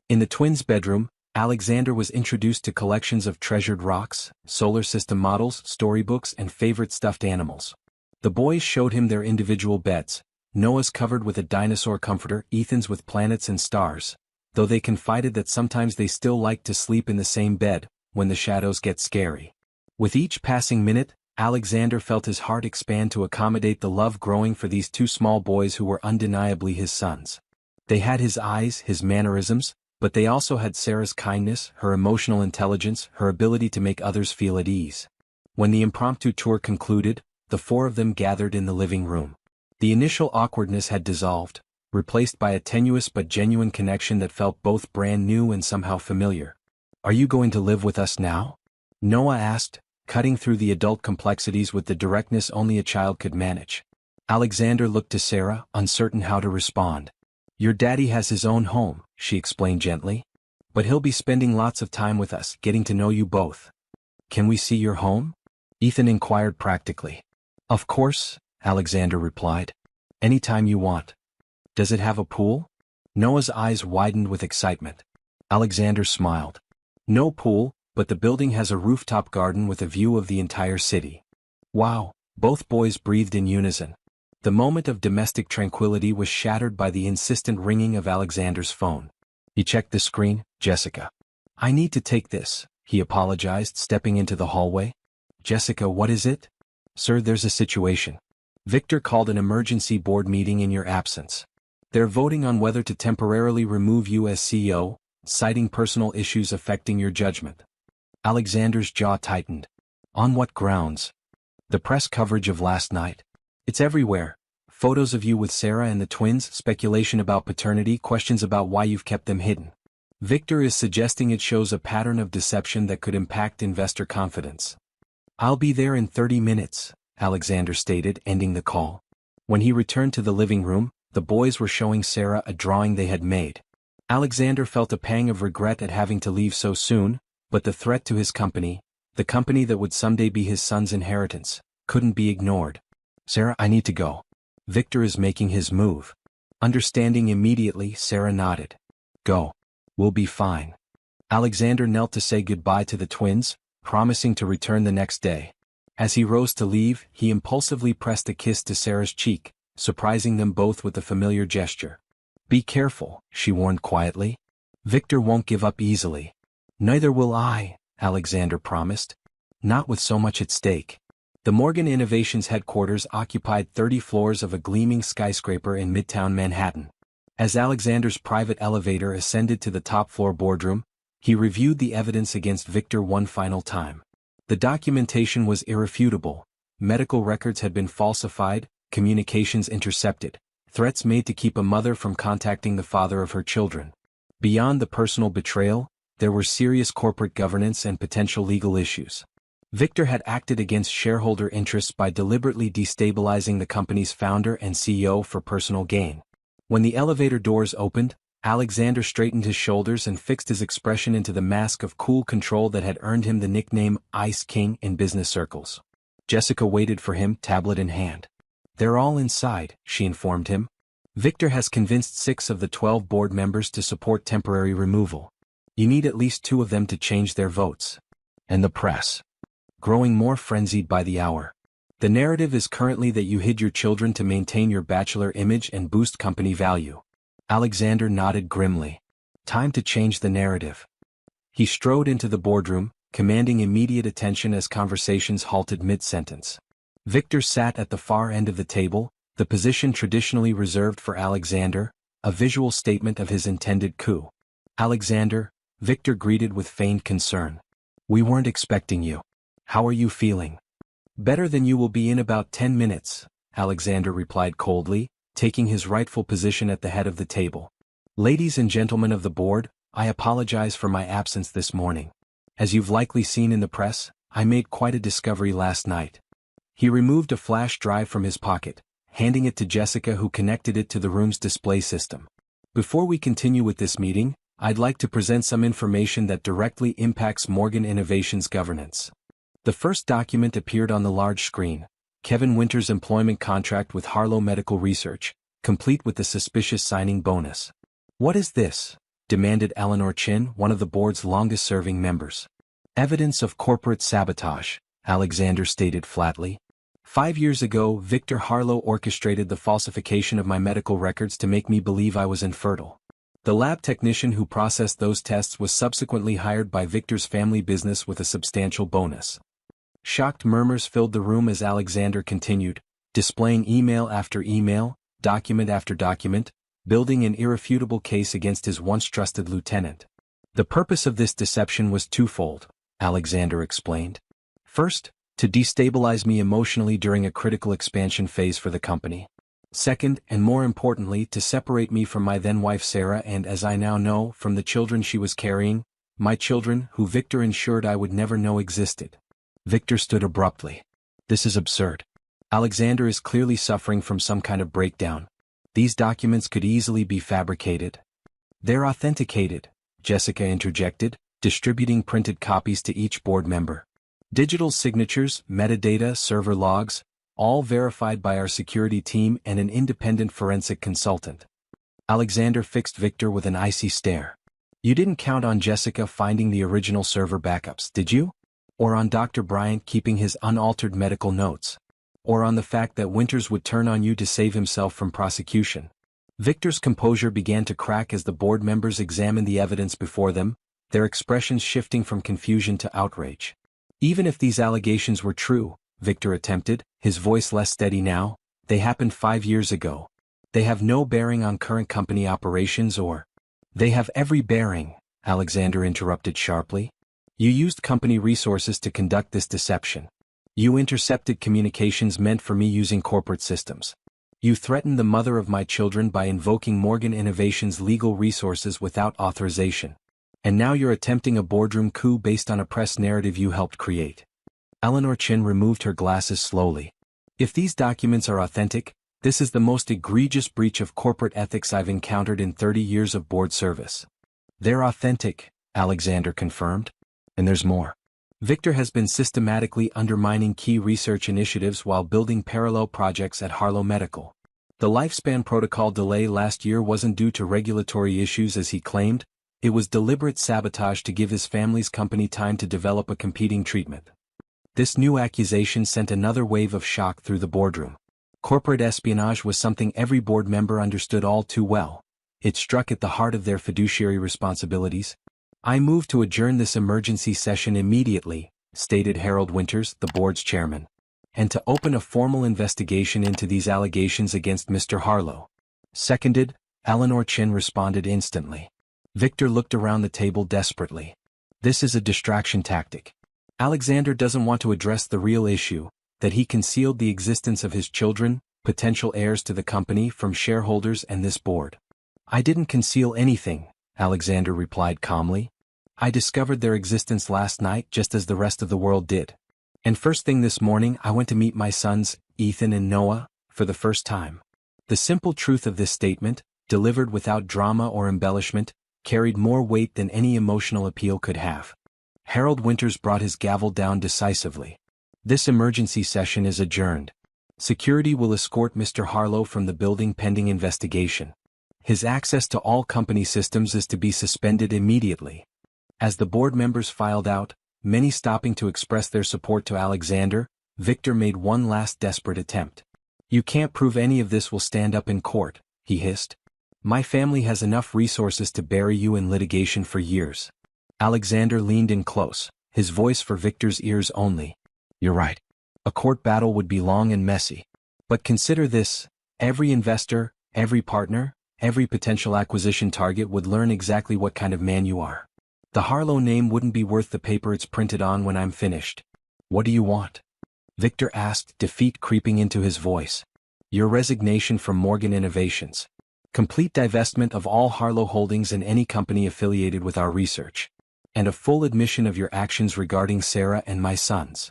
In the twins' bedroom, Alexander was introduced to collections of treasured rocks, solar system models, storybooks, and favorite stuffed animals. The boys showed him their individual beds, Noah's covered with a dinosaur comforter, Ethan's with planets and stars, though they confided that sometimes they still like to sleep in the same bed, when the shadows get scary. With each passing minute, Alexander felt his heart expand to accommodate the love growing for these two small boys who were undeniably his sons. They had his eyes, his mannerisms, but they also had Sarah's kindness, her emotional intelligence, her ability to make others feel at ease. When the impromptu tour concluded, the four of them gathered in the living room. The initial awkwardness had dissolved, replaced by a tenuous but genuine connection that felt both brand new and somehow familiar. Are you going to live with us now? Noah asked, cutting through the adult complexities with the directness only a child could manage. Alexander looked to Sarah, uncertain how to respond. Your daddy has his own home, she explained gently. But he'll be spending lots of time with us, getting to know you both. Can we see your home? Ethan inquired practically. Of course, Alexander replied. Anytime you want. Does it have a pool? Noah's eyes widened with excitement. Alexander smiled. No pool, but the building has a rooftop garden with a view of the entire city. Wow, both boys breathed in unison. The moment of domestic tranquility was shattered by the insistent ringing of Alexander's phone. He checked the screen. Jessica. I need to take this, he apologized, stepping into the hallway. Jessica, what is it? Sir, there's a situation. Victor called an emergency board meeting in your absence. They're voting on whether to temporarily remove you as CEO, citing personal issues affecting your judgment. Alexander's jaw tightened. On what grounds? The press coverage of last night. It's everywhere. Photos of you with Sarah and the twins, speculation about paternity, questions about why you've kept them hidden. Victor is suggesting it shows a pattern of deception that could impact investor confidence. I'll be there in 30 minutes, Alexander stated, ending the call. When he returned to the living room, the boys were showing Sarah a drawing they had made. Alexander felt a pang of regret at having to leave so soon, but the threat to his company, the company that would someday be his son's inheritance, couldn't be ignored. Sarah, I need to go. Victor is making his move. Understanding immediately, Sarah nodded. Go. We'll be fine. Alexander knelt to say goodbye to the twins, promising to return the next day. As he rose to leave, he impulsively pressed a kiss to Sarah's cheek, surprising them both with a familiar gesture. Be careful, she warned quietly. Victor won't give up easily. Neither will I, Alexander promised. Not with so much at stake. The Morgan Innovations headquarters occupied 30 floors of a gleaming skyscraper in Midtown Manhattan. As Alexander's private elevator ascended to the top-floor boardroom, he reviewed the evidence against Victor one final time. The documentation was irrefutable. Medical records had been falsified, communications intercepted, threats made to keep a mother from contacting the father of her children. Beyond the personal betrayal, there were serious corporate governance and potential legal issues. Victor had acted against shareholder interests by deliberately destabilizing the company's founder and CEO for personal gain. When the elevator doors opened, Alexander straightened his shoulders and fixed his expression into the mask of cool control that had earned him the nickname Ice King in business circles. Jessica waited for him, tablet in hand. They're all inside, she informed him. Victor has convinced 6 of the 12 board members to support temporary removal. You need at least 2 of them to change their votes. And the press. Growing more frenzied by the hour. The narrative is currently that you hid your children to maintain your bachelor image and boost company value. Alexander nodded grimly. Time to change the narrative. He strode into the boardroom, commanding immediate attention as conversations halted mid-sentence. Victor sat at the far end of the table, the position traditionally reserved for Alexander, a visual statement of his intended coup. Alexander, Victor greeted with feigned concern. We weren't expecting you. How are you feeling? Better than you will be in about 10 minutes, Alexander replied coldly, taking his rightful position at the head of the table. Ladies and gentlemen of the board, I apologize for my absence this morning. As you've likely seen in the press, I made quite a discovery last night. He removed a flash drive from his pocket, handing it to Jessica, who connected it to the room's display system. Before we continue with this meeting, I'd like to present some information that directly impacts Morgan Innovations' governance. The first document appeared on the large screen. Kevin Winter's employment contract with Harlow Medical Research, complete with the suspicious signing bonus. What is this? Demanded Eleanor Chin, one of the board's longest-serving members. Evidence of corporate sabotage, Alexander stated flatly. 5 years ago, Victor Harlow orchestrated the falsification of my medical records to make me believe I was infertile. The lab technician who processed those tests was subsequently hired by Victor's family business with a substantial bonus. Shocked murmurs filled the room as Alexander continued, displaying email after email, document after document, building an irrefutable case against his once trusted lieutenant. The purpose of this deception was twofold, Alexander explained. First, to destabilize me emotionally during a critical expansion phase for the company. Second, and more importantly, to separate me from my then-wife Sarah and, as I now know, from the children she was carrying, my children who Victor ensured I would never know existed. Victor stood abruptly. This is absurd. Alexander is clearly suffering from some kind of breakdown. These documents could easily be fabricated. They're authenticated, Jessica interjected, distributing printed copies to each board member. Digital signatures, metadata, server logs, all verified by our security team and an independent forensic consultant. Alexander fixed Victor with an icy stare. You didn't count on Jessica finding the original server backups, did you? Or on Dr. Bryant keeping his unaltered medical notes? Or on the fact that Winters would turn on you to save himself from prosecution? Victor's composure began to crack as the board members examined the evidence before them, their expressions shifting from confusion to outrage. Even if these allegations were true, Victor attempted, his voice less steady now, they happened 5 years ago. They have no bearing on current company operations or... They have every bearing, Alexander interrupted sharply. You used company resources to conduct this deception. You intercepted communications meant for me using corporate systems. You threatened the mother of my children by invoking Morgan Innovations' legal resources without authorization. And now you're attempting a boardroom coup based on a press narrative you helped create. Eleanor Chin removed her glasses slowly. If these documents are authentic, this is the most egregious breach of corporate ethics I've encountered in 30 years of board service. They're authentic, Alexander confirmed. And there's more. Victor has been systematically undermining key research initiatives while building parallel projects at Harlow Medical. The lifespan protocol delay last year wasn't due to regulatory issues as he claimed, it was deliberate sabotage to give his family's company time to develop a competing treatment. This new accusation sent another wave of shock through the boardroom. Corporate espionage was something every board member understood all too well. It struck at the heart of their fiduciary responsibilities. I move to adjourn this emergency session immediately, stated Harold Winters, the board's chairman, and to open a formal investigation into these allegations against Mr. Harlow. Seconded, Eleanor Chin responded instantly. Victor looked around the table desperately. This is a distraction tactic. Alexander doesn't want to address the real issue, that he concealed the existence of his children, potential heirs to the company, from shareholders and this board. I didn't conceal anything, Alexander replied calmly. I discovered their existence last night just as the rest of the world did. And first thing this morning I went to meet my sons, Ethan and Noah, for the first time. The simple truth of this statement, delivered without drama or embellishment, carried more weight than any emotional appeal could have. Harold Winters brought his gavel down decisively. This emergency session is adjourned. Security will escort Mr. Harlow from the building pending investigation. His access to all company systems is to be suspended immediately. As the board members filed out, many stopping to express their support to Alexander, Victor made one last desperate attempt. You can't prove any of this will stand up in court, he hissed. My family has enough resources to bury you in litigation for years. Alexander leaned in close, his voice for Victor's ears only. You're right. A court battle would be long and messy. But consider this, every investor, every partner, every potential acquisition target would learn exactly what kind of man you are. The Harlow name wouldn't be worth the paper it's printed on when I'm finished. What do you want? Victor asked, defeat creeping into his voice. Your resignation from Morgan Innovations. Complete divestment of all Harlow holdings and any company affiliated with our research. And a full admission of your actions regarding Sarah and my sons.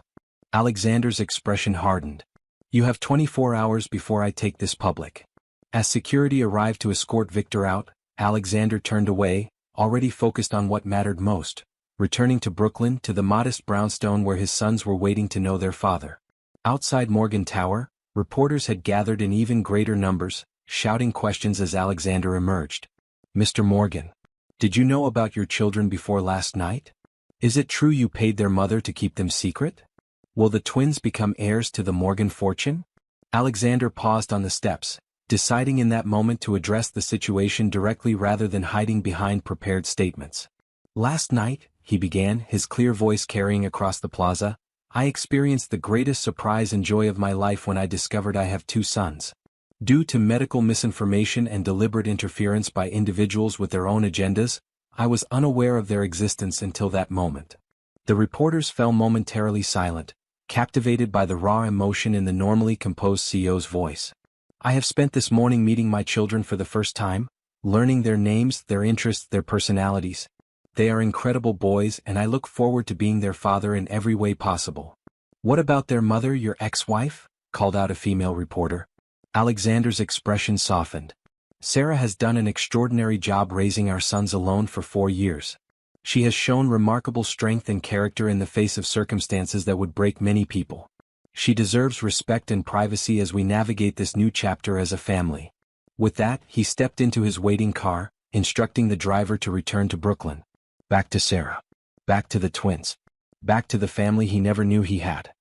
Alexander's expression hardened. You have 24 hours before I take this public. As security arrived to escort Victor out, Alexander turned away, already focused on what mattered most, returning to Brooklyn, to the modest brownstone where his sons were waiting to know their father. Outside Morgan Tower, reporters had gathered in even greater numbers, shouting questions as Alexander emerged. Mr. Morgan, did you know about your children before last night? Is it true you paid their mother to keep them secret? Will the twins become heirs to the Morgan fortune? Alexander paused on the steps, deciding in that moment to address the situation directly rather than hiding behind prepared statements. Last night, he began, his clear voice carrying across the plaza, I experienced the greatest surprise and joy of my life when I discovered I have 2 sons. Due to medical misinformation and deliberate interference by individuals with their own agendas, I was unaware of their existence until that moment. The reporters fell momentarily silent, captivated by the raw emotion in the normally composed CEO's voice. I have spent this morning meeting my children for the first time, learning their names, their interests, their personalities. They are incredible boys and I look forward to being their father in every way possible. What about their mother, your ex-wife? Called out a female reporter. Alexander's expression softened. Sarah has done an extraordinary job raising our sons alone for 4 years. She has shown remarkable strength and character in the face of circumstances that would break many people. She deserves respect and privacy as we navigate this new chapter as a family. With that, he stepped into his waiting car, instructing the driver to return to Brooklyn. Back to Sarah. Back to the twins. Back to the family he never knew he had.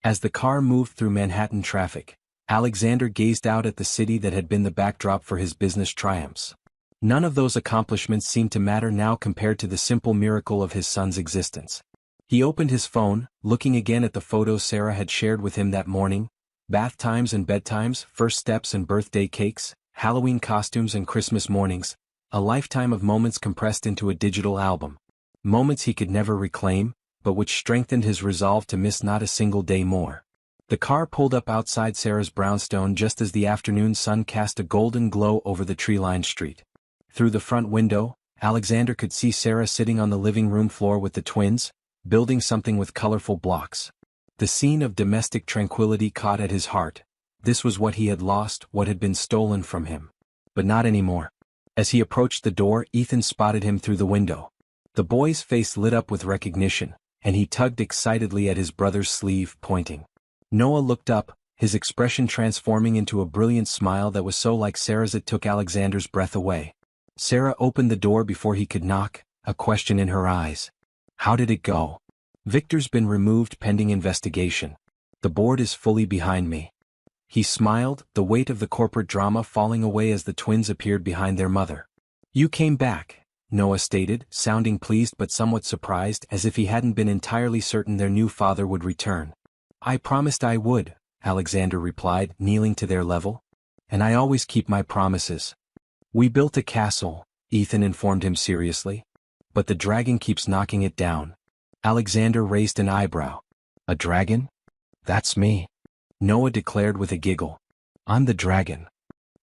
As the car moved through Manhattan traffic, Alexander gazed out at the city that had been the backdrop for his business triumphs. None of those accomplishments seemed to matter now compared to the simple miracle of his son's existence. He opened his phone, looking again at the photos Sarah had shared with him that morning, bath times and bedtimes, first steps and birthday cakes, Halloween costumes and Christmas mornings, a lifetime of moments compressed into a digital album. Moments he could never reclaim, but which strengthened his resolve to miss not a single day more. The car pulled up outside Sarah's brownstone just as the afternoon sun cast a golden glow over the tree-lined street. Through the front window, Alexander could see Sarah sitting on the living room floor with the twins, building something with colorful blocks. The scene of domestic tranquility caught at his heart. This was what he had lost, what had been stolen from him. But not anymore. As he approached the door, Ethan spotted him through the window. The boy's face lit up with recognition, and he tugged excitedly at his brother's sleeve, pointing. Noah looked up, his expression transforming into a brilliant smile that was so like Sarah's it took Alexander's breath away. Sarah opened the door before he could knock, a question in her eyes. How did it go? Victor's been removed pending investigation. The board is fully behind me. He smiled, the weight of the corporate drama falling away as the twins appeared behind their mother. You came back, Noah stated, sounding pleased but somewhat surprised, as if he hadn't been entirely certain their new father would return. I promised I would, Alexander replied, kneeling to their level. And I always keep my promises. We built a castle, Ethan informed him seriously. But the dragon keeps knocking it down. Alexander raised an eyebrow. A dragon? That's me, Noah declared with a giggle. I'm the dragon.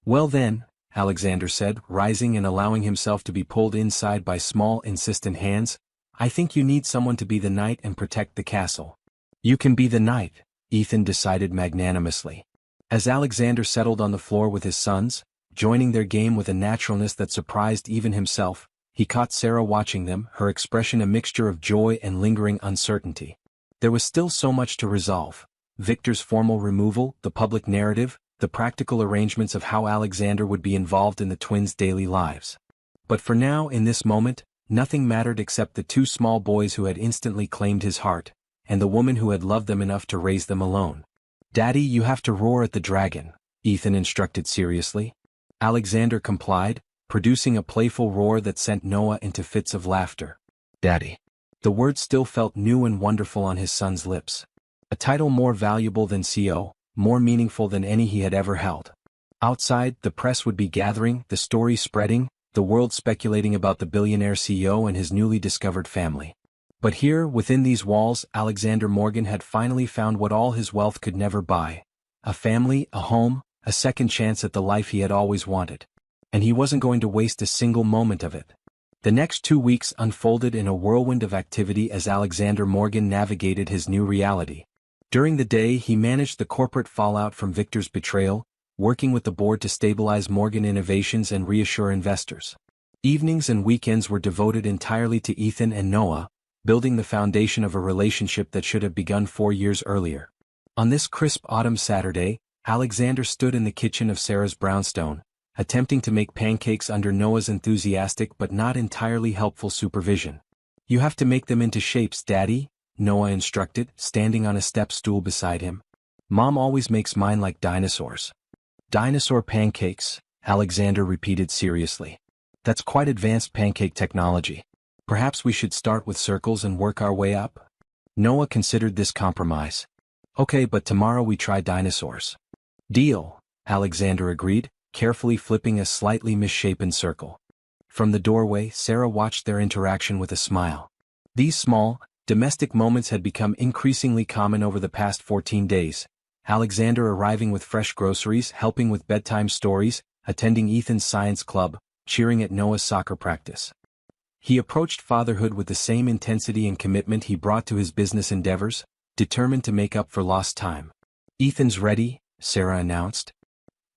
Well then, Alexander said, rising and allowing himself to be pulled inside by small, insistent hands, I think you need someone to be the knight and protect the castle. You can be the knight, Ethan decided magnanimously. As Alexander settled on the floor with his sons, joining their game with a naturalness that surprised even himself, he caught Sarah watching them, her expression a mixture of joy and lingering uncertainty. There was still so much to resolve. Victor's formal removal, the public narrative, the practical arrangements of how Alexander would be involved in the twins' daily lives. But for now, in this moment, nothing mattered except the two small boys who had instantly claimed his heart, and the woman who had loved them enough to raise them alone. Daddy, you have to roar at the dragon, Ethan instructed seriously. Alexander complied, producing a playful roar that sent Noah into fits of laughter. Daddy. The word still felt new and wonderful on his son's lips. A title more valuable than CO, more meaningful than any he had ever held. Outside, the press would be gathering, the story spreading, the world speculating about the billionaire CEO and his newly discovered family. But here, within these walls, Alexander Morgan had finally found what all his wealth could never buy. A family, a home, a second chance at the life he had always wanted. And he wasn't going to waste a single moment of it. The next 2 weeks unfolded in a whirlwind of activity as Alexander Morgan navigated his new reality. During the day, he managed the corporate fallout from Victor's betrayal, working with the board to stabilize Morgan Innovations and reassure investors. Evenings and weekends were devoted entirely to Ethan and Noah, building the foundation of a relationship that should have begun 4 years earlier. On this crisp autumn Saturday, Alexander stood in the kitchen of Sarah's brownstone, attempting to make pancakes under Noah's enthusiastic but not entirely helpful supervision. You have to make them into shapes, Daddy, Noah instructed, standing on a step stool beside him. Mom always makes mine like dinosaurs. Dinosaur pancakes, Alexander repeated seriously. That's quite advanced pancake technology. Perhaps we should start with circles and work our way up? Noah considered this compromise. Okay, but tomorrow we try dinosaurs. Deal, Alexander agreed, carefully flipping a slightly misshapen circle. From the doorway, Sarah watched their interaction with a smile. These small, domestic moments had become increasingly common over the past 14 days. Alexander arriving with fresh groceries, helping with bedtime stories, attending Ethan's science club, cheering at Noah's soccer practice. He approached fatherhood with the same intensity and commitment he brought to his business endeavors, determined to make up for lost time. Ethan's ready, Sarah announced.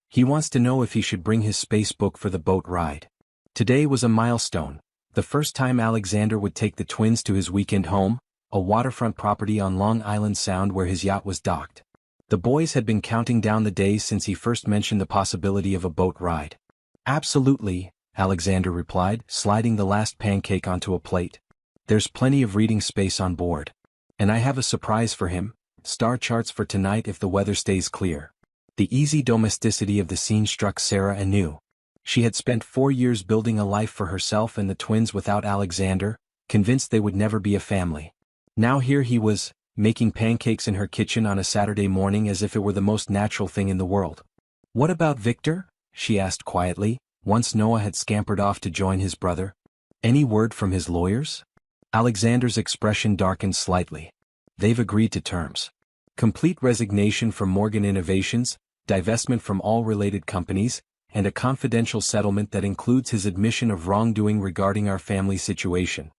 He wants to know if he should bring his space book for the boat ride. Today was a milestone, the first time Alexander would take the twins to his weekend home, a waterfront property on Long Island Sound where his yacht was docked. The boys had been counting down the days since he first mentioned the possibility of a boat ride. Absolutely, Alexander replied, sliding the last pancake onto a plate. There's plenty of reading space on board. And I have a surprise for him, star charts for tonight if the weather stays clear. The easy domesticity of the scene struck Sarah anew. She had spent 4 years building a life for herself and the twins without Alexander, convinced they would never be a family. Now here he was, making pancakes in her kitchen on a Saturday morning as if it were the most natural thing in the world. What about Victor? She asked quietly, once Noah had scampered off to join his brother. Any word from his lawyers? Alexander's expression darkened slightly. They've agreed to terms. Complete resignation from Morgan Innovations, divestment from all related companies, and a confidential settlement that includes his admission of wrongdoing regarding our family situation.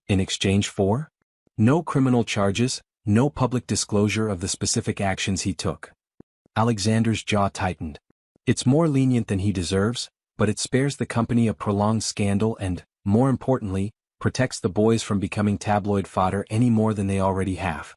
In exchange for? No criminal charges, no public disclosure of the specific actions he took. Alexander's jaw tightened. It's more lenient than he deserves, but it spares the company a prolonged scandal and, more importantly, protects the boys from becoming tabloid fodder any more than they already have.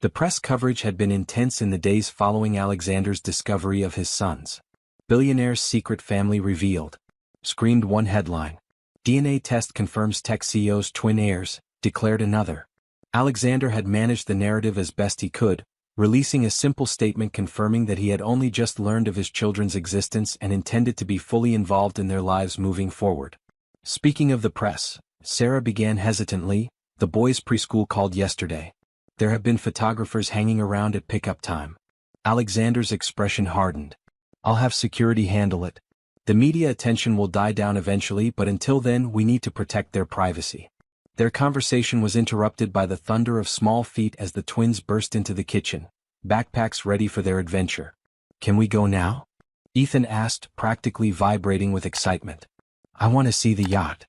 The press coverage had been intense in the days following Alexander's discovery of his sons. Billionaire's secret family revealed, screamed one headline. DNA test confirms tech CEO's twin heirs, declared another. Alexander had managed the narrative as best he could, releasing a simple statement confirming that he had only just learned of his children's existence and intended to be fully involved in their lives moving forward. Speaking of the press, Sarah began hesitantly, the boys' preschool called yesterday. There have been photographers hanging around at pickup time. Alexander's expression hardened. I'll have security handle it. The media attention will die down eventually, but until then we need to protect their privacy. Their conversation was interrupted by the thunder of small feet as the twins burst into the kitchen, backpacks ready for their adventure. Can we go now? Ethan asked, practically vibrating with excitement. I want to see the yacht.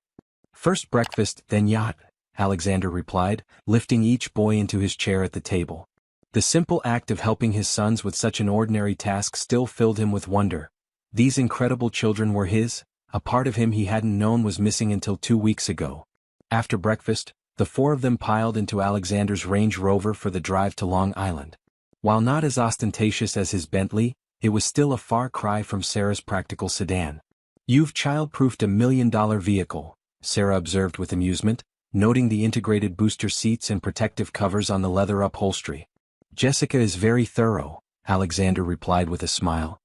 First breakfast, then yacht, Alexander replied, lifting each boy into his chair at the table. The simple act of helping his sons with such an ordinary task still filled him with wonder. These incredible children were his, a part of him he hadn't known was missing until 2 weeks ago. After breakfast, the four of them piled into Alexander's Range Rover for the drive to Long Island. While not as ostentatious as his Bentley, it was still a far cry from Sarah's practical sedan. You've child-proofed $1 million vehicle, Sarah observed with amusement, noting the integrated booster seats and protective covers on the leather upholstery. Jessica is very thorough, Alexander replied with a smile.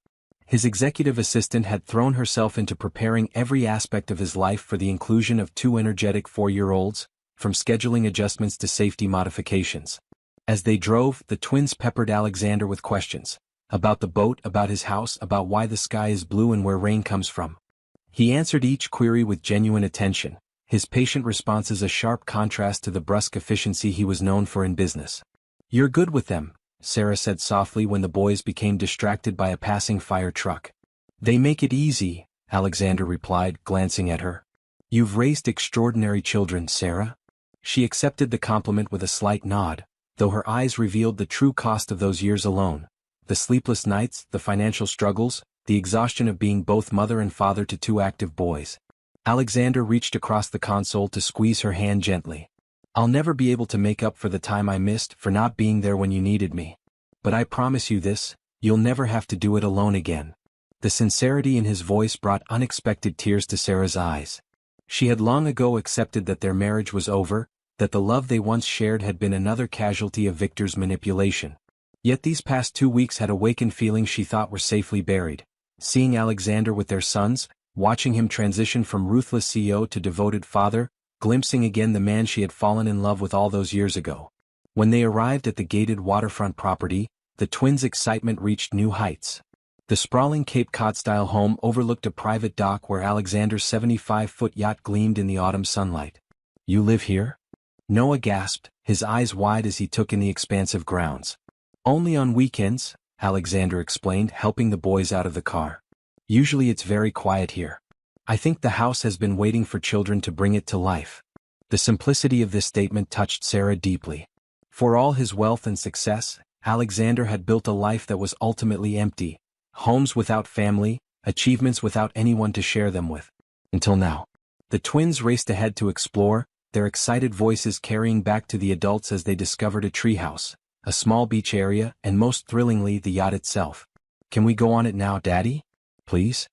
His executive assistant had thrown herself into preparing every aspect of his life for the inclusion of 2 energetic 4-year-olds, from scheduling adjustments to safety modifications. As they drove, the twins peppered Alexander with questions. About the boat, about his house, about why the sky is blue and where rain comes from. He answered each query with genuine attention, his patient responses a sharp contrast to the brusque efficiency he was known for in business. You're good with them, Sarah said softly when the boys became distracted by a passing fire truck. They make it easy, Alexander replied, glancing at her. You've raised extraordinary children, Sarah. She accepted the compliment with a slight nod, though her eyes revealed the true cost of those years alone. The sleepless nights, the financial struggles, the exhaustion of being both mother and father to 2 active boys. Alexander reached across the console to squeeze her hand gently. I'll never be able to make up for the time I missed for not being there when you needed me. But I promise you this, you'll never have to do it alone again. The sincerity in his voice brought unexpected tears to Sarah's eyes. She had long ago accepted that their marriage was over, that the love they once shared had been another casualty of Victor's manipulation. Yet these past 2 weeks had awakened feelings she thought were safely buried. Seeing Alexander with their sons, watching him transition from ruthless CEO to devoted father, glimpsing again the man she had fallen in love with all those years ago. When they arrived at the gated waterfront property, the twins' excitement reached new heights. The sprawling Cape Cod-style home overlooked a private dock where Alexander's 75-foot yacht gleamed in the autumn sunlight. You live here? Noah gasped, his eyes wide as he took in the expansive grounds. Only on weekends, Alexander explained, helping the boys out of the car. Usually it's very quiet here. I think the house has been waiting for children to bring it to life. The simplicity of this statement touched Sarah deeply. For all his wealth and success, Alexander had built a life that was ultimately empty. Homes without family, achievements without anyone to share them with. Until now. The twins raced ahead to explore, their excited voices carrying back to the adults as they discovered a treehouse, a small beach area, and most thrillingly the yacht itself. Can we go on it now, Daddy? Please?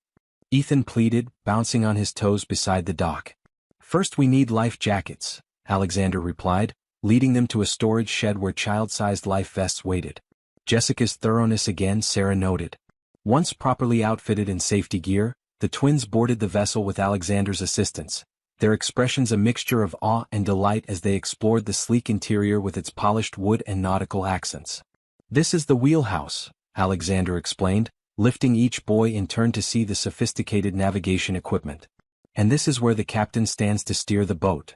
Ethan pleaded, bouncing on his toes beside the dock. First we need life jackets, Alexander replied, leading them to a storage shed where child-sized life vests waited. Jessica's thoroughness again, Sarah noted. Once properly outfitted in safety gear, the twins boarded the vessel with Alexander's assistance, their expressions a mixture of awe and delight as they explored the sleek interior with its polished wood and nautical accents. This is the wheelhouse, Alexander explained, lifting each boy in turn to see the sophisticated navigation equipment. And this is where the captain stands to steer the boat.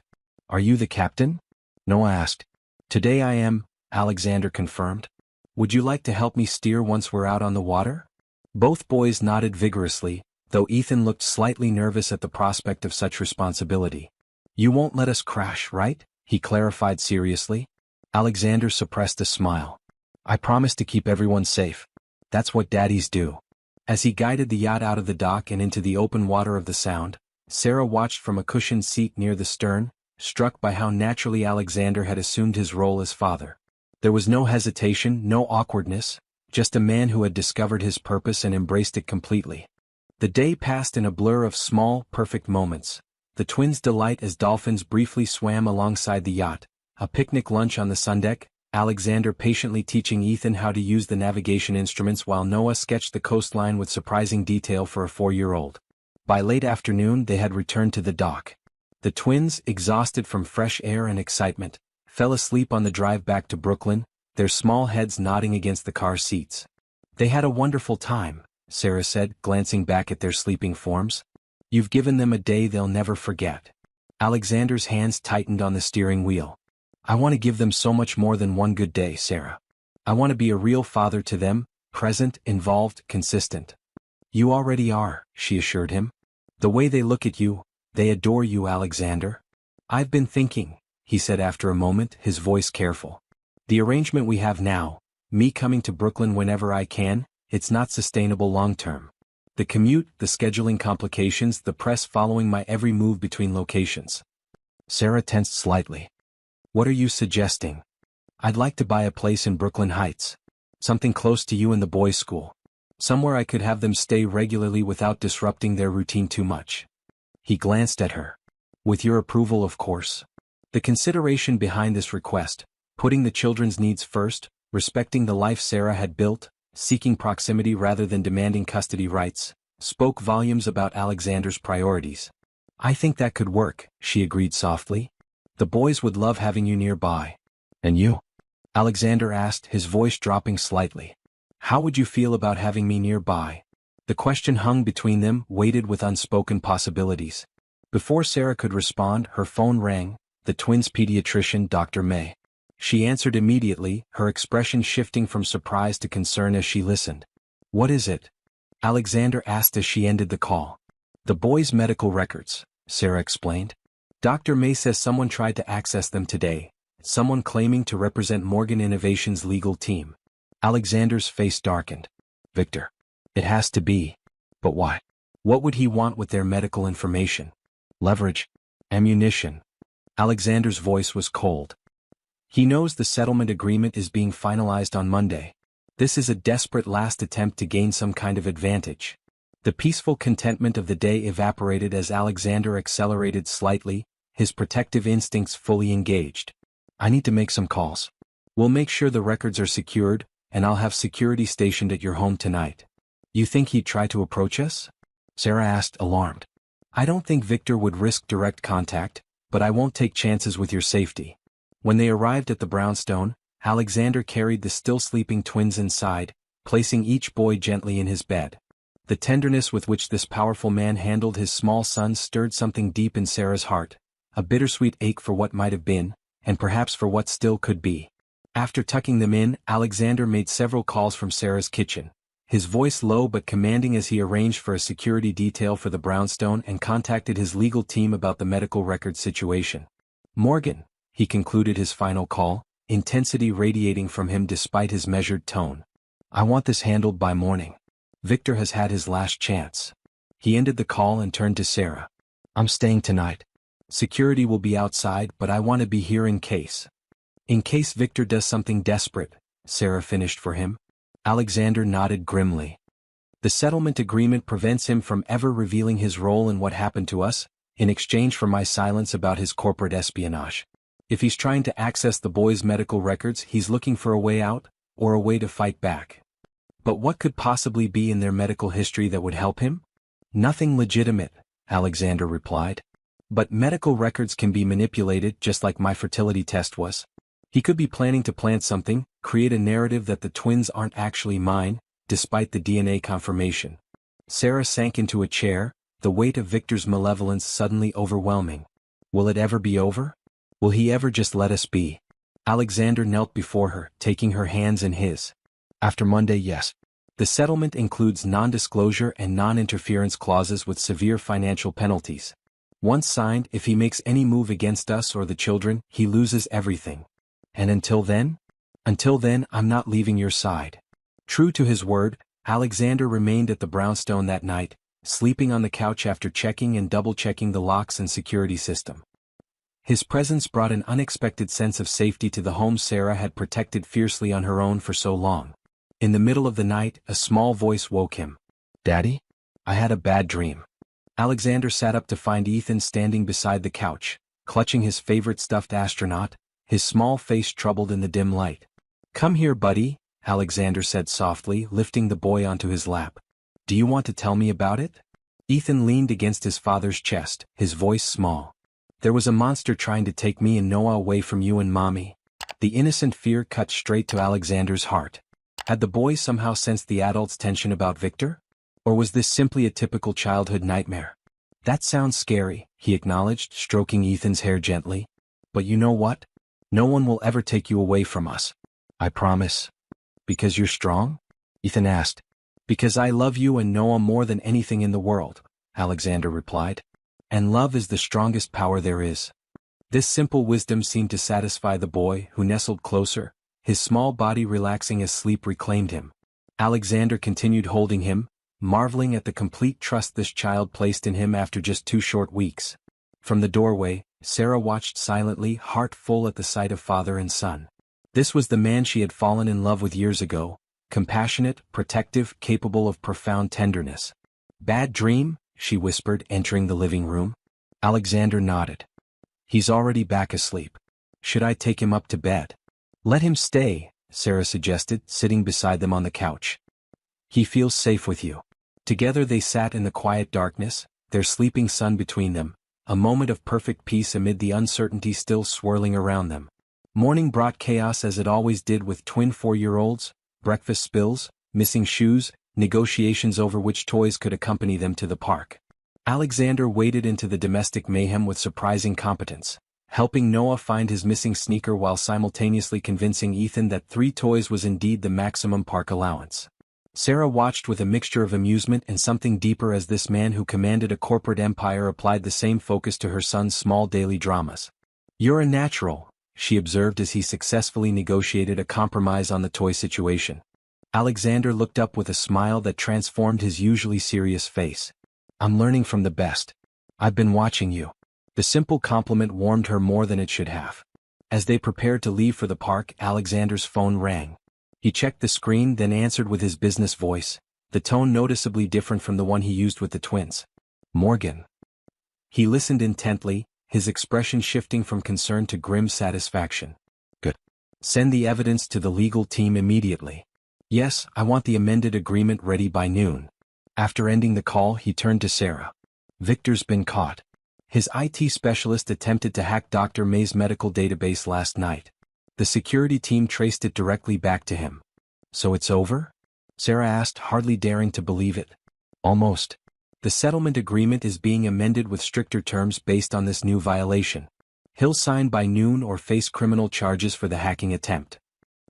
Are you the captain? Noah asked. Today I am, Alexander confirmed. Would you like to help me steer once we're out on the water? Both boys nodded vigorously, though Ethan looked slightly nervous at the prospect of such responsibility. You won't let us crash, right? He clarified seriously. Alexander suppressed a smile. I promise to keep everyone safe. That's what daddies do. As he guided the yacht out of the dock and into the open water of the Sound, Sarah watched from a cushioned seat near the stern, struck by how naturally Alexander had assumed his role as father. There was no hesitation, no awkwardness, just a man who had discovered his purpose and embraced it completely. The day passed in a blur of small, perfect moments. The twins' delight as dolphins briefly swam alongside the yacht, a picnic lunch on the sundeck, Alexander patiently teaching Ethan how to use the navigation instruments while Noah sketched the coastline with surprising detail for a 4-year-old. By late afternoon they had returned to the dock. The twins, exhausted from fresh air and excitement, fell asleep on the drive back to Brooklyn, their small heads nodding against the car seats. They had a wonderful time, Sarah said, glancing back at their sleeping forms. You've given them a day they'll never forget. Alexander's hands tightened on the steering wheel. I want to give them so much more than one good day, Sarah. I want to be a real father to them, present, involved, consistent. You already are, she assured him. The way they look at you, they adore you, Alexander. I've been thinking, he said after a moment, his voice careful. The arrangement we have now, me coming to Brooklyn whenever I can, it's not sustainable long-term. The commute, the scheduling complications, the press following my every move between locations. Sarah tensed slightly. What are you suggesting? I'd like to buy a place in Brooklyn Heights. Something close to you and the boys' school. Somewhere I could have them stay regularly without disrupting their routine too much. He glanced at her. With your approval, of course. The consideration behind this request, putting the children's needs first, respecting the life Sarah had built, seeking proximity rather than demanding custody rights, spoke volumes about Alexander's priorities. I think that could work, she agreed softly. The boys would love having you nearby. And you? Alexander asked, his voice dropping slightly. How would you feel about having me nearby? The question hung between them, weighted with unspoken possibilities. Before Sarah could respond, her phone rang, the twins' pediatrician, Dr. May. She answered immediately, her expression shifting from surprise to concern as she listened. What is it? Alexander asked as she ended the call. The boys' medical records, Sarah explained. Dr. May says someone tried to access them today, someone claiming to represent Morgan Innovation's legal team. Alexander's face darkened. Victor. It has to be. But why? What would he want with their medical information? Leverage? Ammunition? Alexander's voice was cold. He knows the settlement agreement is being finalized on Monday. This is a desperate last attempt to gain some kind of advantage. The peaceful contentment of the day evaporated as Alexander accelerated slightly, his protective instincts fully engaged. I need to make some calls. We'll make sure the records are secured, and I'll have security stationed at your home tonight. You think he'd try to approach us? Sarah asked, alarmed. I don't think Victor would risk direct contact, but I won't take chances with your safety. When they arrived at the brownstone, Alexander carried the still sleeping twins inside, placing each boy gently in his bed. The tenderness with which this powerful man handled his small son stirred something deep in Sarah's heart, a bittersweet ache for what might have been, and perhaps for what still could be. After tucking them in, Alexander made several calls from Sarah's kitchen, his voice low but commanding as he arranged for a security detail for the brownstone and contacted his legal team about the medical record situation. Morgan, he concluded his final call, intensity radiating from him despite his measured tone. I want this handled by morning. Victor has had his last chance. He ended the call and turned to Sarah. I'm staying tonight. Security will be outside, but I want to be here in case. In case Victor does something desperate, Sarah finished for him. Alexander nodded grimly. The settlement agreement prevents him from ever revealing his role in what happened to us, in exchange for my silence about his corporate espionage. If he's trying to access the boys' medical records, he's looking for a way out, or a way to fight back. But what could possibly be in their medical history that would help him? Nothing legitimate, Alexander replied. But medical records can be manipulated just like my fertility test was. He could be planning to plant something, create a narrative that the twins aren't actually mine, despite the DNA confirmation. Sarah sank into a chair, the weight of Victor's malevolence suddenly overwhelming. Will it ever be over? Will he ever just let us be? Alexander knelt before her, taking her hands in his. After Monday, yes. The settlement includes non-disclosure and non-interference clauses with severe financial penalties. Once signed, if he makes any move against us or the children, he loses everything. And until then? Until then, I'm not leaving your side. True to his word, Alexander remained at the brownstone that night, sleeping on the couch after checking and double-checking the locks and security system. His presence brought an unexpected sense of safety to the home Sarah had protected fiercely on her own for so long. In the middle of the night, a small voice woke him. "Daddy? I had a bad dream." Alexander sat up to find Ethan standing beside the couch, clutching his favorite stuffed astronaut, his small face troubled in the dim light. "Come here, buddy," Alexander said softly, lifting the boy onto his lap. "Do you want to tell me about it?" Ethan leaned against his father's chest, his voice small. "There was a monster trying to take me and Noah away from you and Mommy." The innocent fear cut straight to Alexander's heart. Had the boy somehow sensed the adult's tension about Victor? Or was this simply a typical childhood nightmare? "That sounds scary," he acknowledged, stroking Ethan's hair gently. "But you know what? No one will ever take you away from us. I promise." "Because you're strong?" Ethan asked. "Because I love you and Noah more than anything in the world," Alexander replied. "And love is the strongest power there is." This simple wisdom seemed to satisfy the boy, who nestled closer, his small body relaxing as sleep reclaimed him. Alexander continued holding him, marveling at the complete trust this child placed in him after just 2 short weeks. From the doorway, Sarah watched silently, heart full at the sight of father and son. This was the man she had fallen in love with years ago, compassionate, protective, capable of profound tenderness. "Bad dream?" she whispered, entering the living room. Alexander nodded. "He's already back asleep. Should I take him up to bed?" "Let him stay," Sarah suggested, sitting beside them on the couch. "He feels safe with you." Together they sat in the quiet darkness, their sleeping son between them, a moment of perfect peace amid the uncertainty still swirling around them. Morning brought chaos as it always did with twin 4-year-olds, breakfast spills, missing shoes, negotiations over which toys could accompany them to the park. Alexander waded into the domestic mayhem with surprising competence, helping Noah find his missing sneaker while simultaneously convincing Ethan that 3 toys was indeed the maximum park allowance. Sarah watched with a mixture of amusement and something deeper as this man who commanded a corporate empire applied the same focus to her son's small daily dramas. "You're a natural," she observed as he successfully negotiated a compromise on the toy situation. Alexander looked up with a smile that transformed his usually serious face. "I'm learning from the best. I've been watching you." The simple compliment warmed her more than it should have. As they prepared to leave for the park, Alexander's phone rang. He checked the screen, then answered with his business voice, the tone noticeably different from the one he used with the twins. "Morgan." He listened intently, his expression shifting from concern to grim satisfaction. "Good. Send the evidence to the legal team immediately." "Yes, I want the amended agreement ready by noon." After ending the call, he turned to Sarah. "Victor's been caught. His IT specialist attempted to hack Dr. May's medical database last night. The security team traced it directly back to him." "So it's over?" Sarah asked, hardly daring to believe it. "Almost. The settlement agreement is being amended with stricter terms based on this new violation. He'll sign by noon or face criminal charges for the hacking attempt."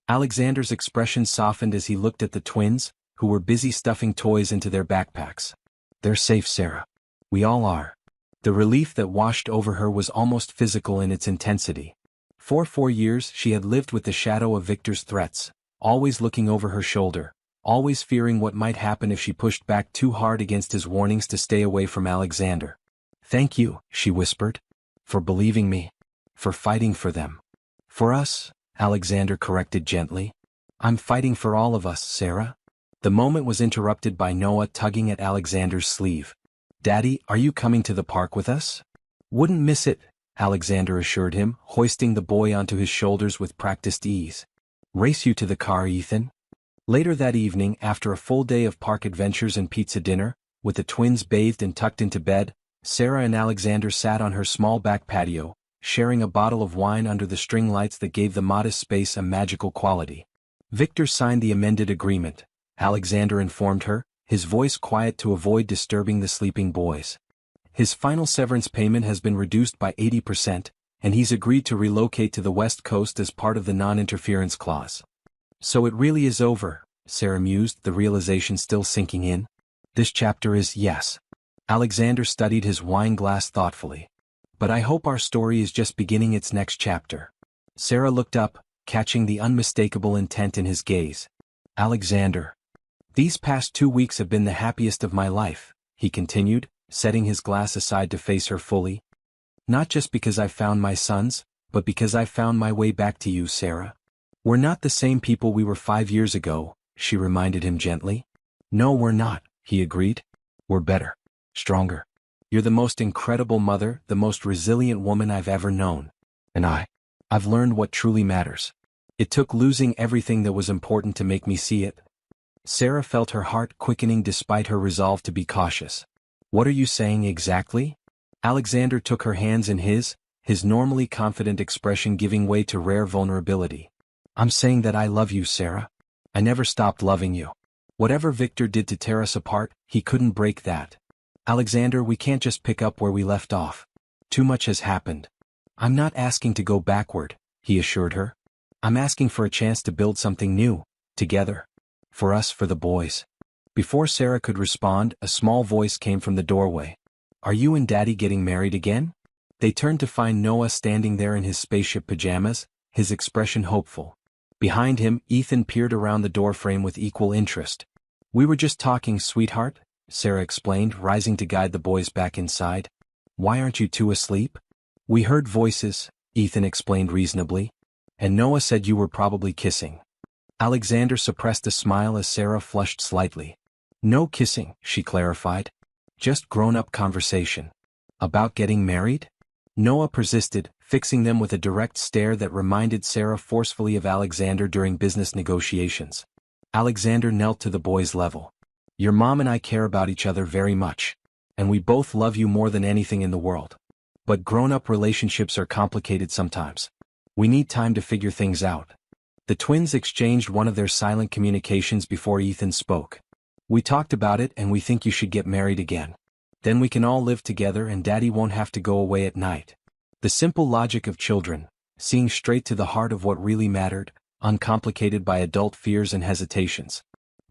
Alexander's expression softened as he looked at the twins, who were busy stuffing toys into their backpacks. "They're safe, Sarah. We all are." The relief that washed over her was almost physical in its intensity. For 4 years she had lived with the shadow of Victor's threats, always looking over her shoulder, always fearing what might happen if she pushed back too hard against his warnings to stay away from Alexander. "Thank you," she whispered. "For believing me. For fighting for them." "For us," Alexander corrected gently. "I'm fighting for all of us, Sarah." The moment was interrupted by Noah tugging at Alexander's sleeve. "Daddy, are you coming to the park with us?" "Wouldn't miss it," Alexander assured him, hoisting the boy onto his shoulders with practiced ease. "Race you to the car, Ethan." Later that evening, after a full day of park adventures and pizza dinner, with the twins bathed and tucked into bed, Sarah and Alexander sat on her small back patio, sharing a bottle of wine under the string lights that gave the modest space a magical quality. "Victor signed the amended agreement," Alexander informed her, his voice quiet to avoid disturbing the sleeping boys. "His final severance payment has been reduced by 80%, and he's agreed to relocate to the West Coast as part of the non-interference clause." "So it really is over," Sarah mused, the realization still sinking in. "This chapter is, yes." Alexander studied his wine glass thoughtfully. "But I hope our story is just beginning its next chapter." Sarah looked up, catching the unmistakable intent in his gaze. "Alexander. These past 2 weeks have been the happiest of my life," he continued, setting his glass aside to face her fully. "Not just because I found my sons, but because I found my way back to you, Sarah." "We're not the same people we were 5 years ago," she reminded him gently. "No, we're not," he agreed. "We're better. Stronger. You're the most incredible mother, the most resilient woman I've ever known. And I've learned what truly matters. It took losing everything that was important to make me see it." Sarah felt her heart quickening despite her resolve to be cautious. "What are you saying exactly?" Alexander took her hands in his normally confident expression giving way to rare vulnerability. "I'm saying that I love you, Sarah. I never stopped loving you. Whatever Victor did to tear us apart, he couldn't break that. Alexander, we can't just pick up where we left off. Too much has happened." "I'm not asking to go backward," he assured her. "I'm asking for a chance to build something new, together. For us, for the boys." Before Sarah could respond, a small voice came from the doorway. "Are you and Daddy getting married again?" They turned to find Noah standing there in his spaceship pajamas, his expression hopeful. Behind him, Ethan peered around the doorframe with equal interest. "We were just talking, sweetheart," Sarah explained, rising to guide the boys back inside. "Why aren't you two asleep?" "We heard voices," Ethan explained reasonably. "And Noah said you were probably kissing." Alexander suppressed a smile as Sarah flushed slightly. "No kissing," she clarified. "Just grown-up conversation." "About getting married?" Noah persisted, fixing them with a direct stare that reminded Sarah forcefully of Alexander during business negotiations. Alexander knelt to the boy's level. "Your mom and I care about each other very much. And we both love you more than anything in the world. But grown-up relationships are complicated sometimes. We need time to figure things out." The twins exchanged one of their silent communications before Ethan spoke. "We talked about it and we think you should get married again. Then we can all live together and Daddy won't have to go away at night." The simple logic of children, seeing straight to the heart of what really mattered, uncomplicated by adult fears and hesitations.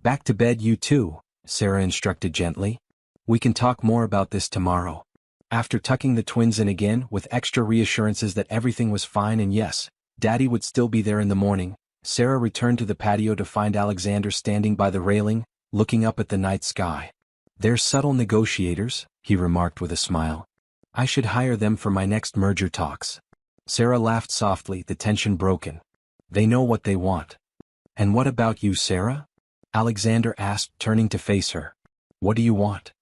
"Back to bed you two," Sarah instructed gently. "We can talk more about this tomorrow." After tucking the twins in again with extra reassurances that everything was fine and yes, Daddy would still be there in the morning, Sarah returned to the patio to find Alexander standing by the railing, looking up at the night sky. "They're subtle negotiators," he remarked with a smile. "I should hire them for my next merger talks." Sarah laughed softly, the tension broken. "They know what they want." "And what about you, Sarah?" Alexander asked, turning to face her. "What do you want?"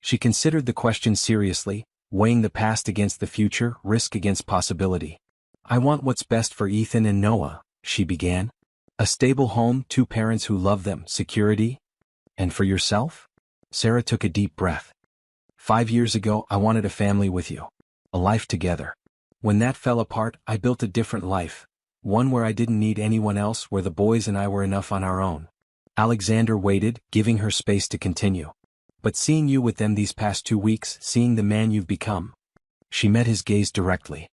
She considered the question seriously, weighing the past against the future, risk against possibility. "I want what's best for Ethan and Noah," she began. "A stable home, 2 parents who love them, security." "And for yourself?" Sarah took a deep breath. 5 years ago, I wanted a family with you. A life together. When that fell apart, I built a different life. One where I didn't need anyone else, where the boys and I were enough on our own." Alexander waited, giving her space to continue. "But seeing you with them these past 2 weeks, seeing the man you've become." She met his gaze directly.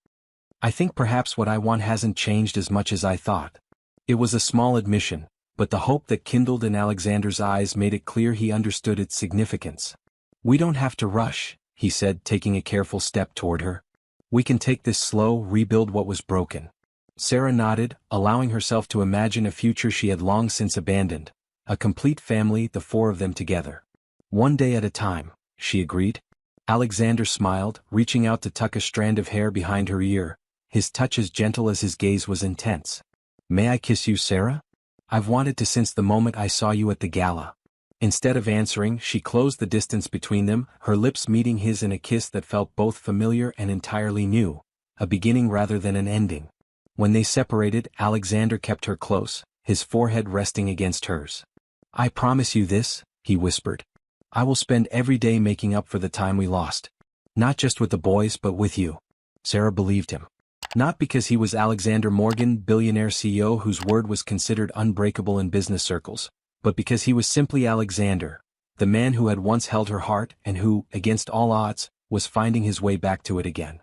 "I think perhaps what I want hasn't changed as much as I thought." It was a small admission, but the hope that kindled in Alexander's eyes made it clear he understood its significance. "We don't have to rush," he said, taking a careful step toward her. "We can take this slow, rebuild what was broken." Sarah nodded, allowing herself to imagine a future she had long since abandoned. A complete family, the 4 of them together. "One day at a time," she agreed. Alexander smiled, reaching out to tuck a strand of hair behind her ear, his touch as gentle as his gaze was intense. "May I kiss you, Sarah? I've wanted to since the moment I saw you at the gala." Instead of answering, she closed the distance between them, her lips meeting his in a kiss that felt both familiar and entirely new, a beginning rather than an ending. When they separated, Alexander kept her close, his forehead resting against hers. "I promise you this," he whispered. "I will spend every day making up for the time we lost. Not just with the boys but with you." Sarah believed him. Not because he was Alexander Morgan, billionaire CEO whose word was considered unbreakable in business circles, but because he was simply Alexander, the man who had once held her heart and who, against all odds, was finding his way back to it again.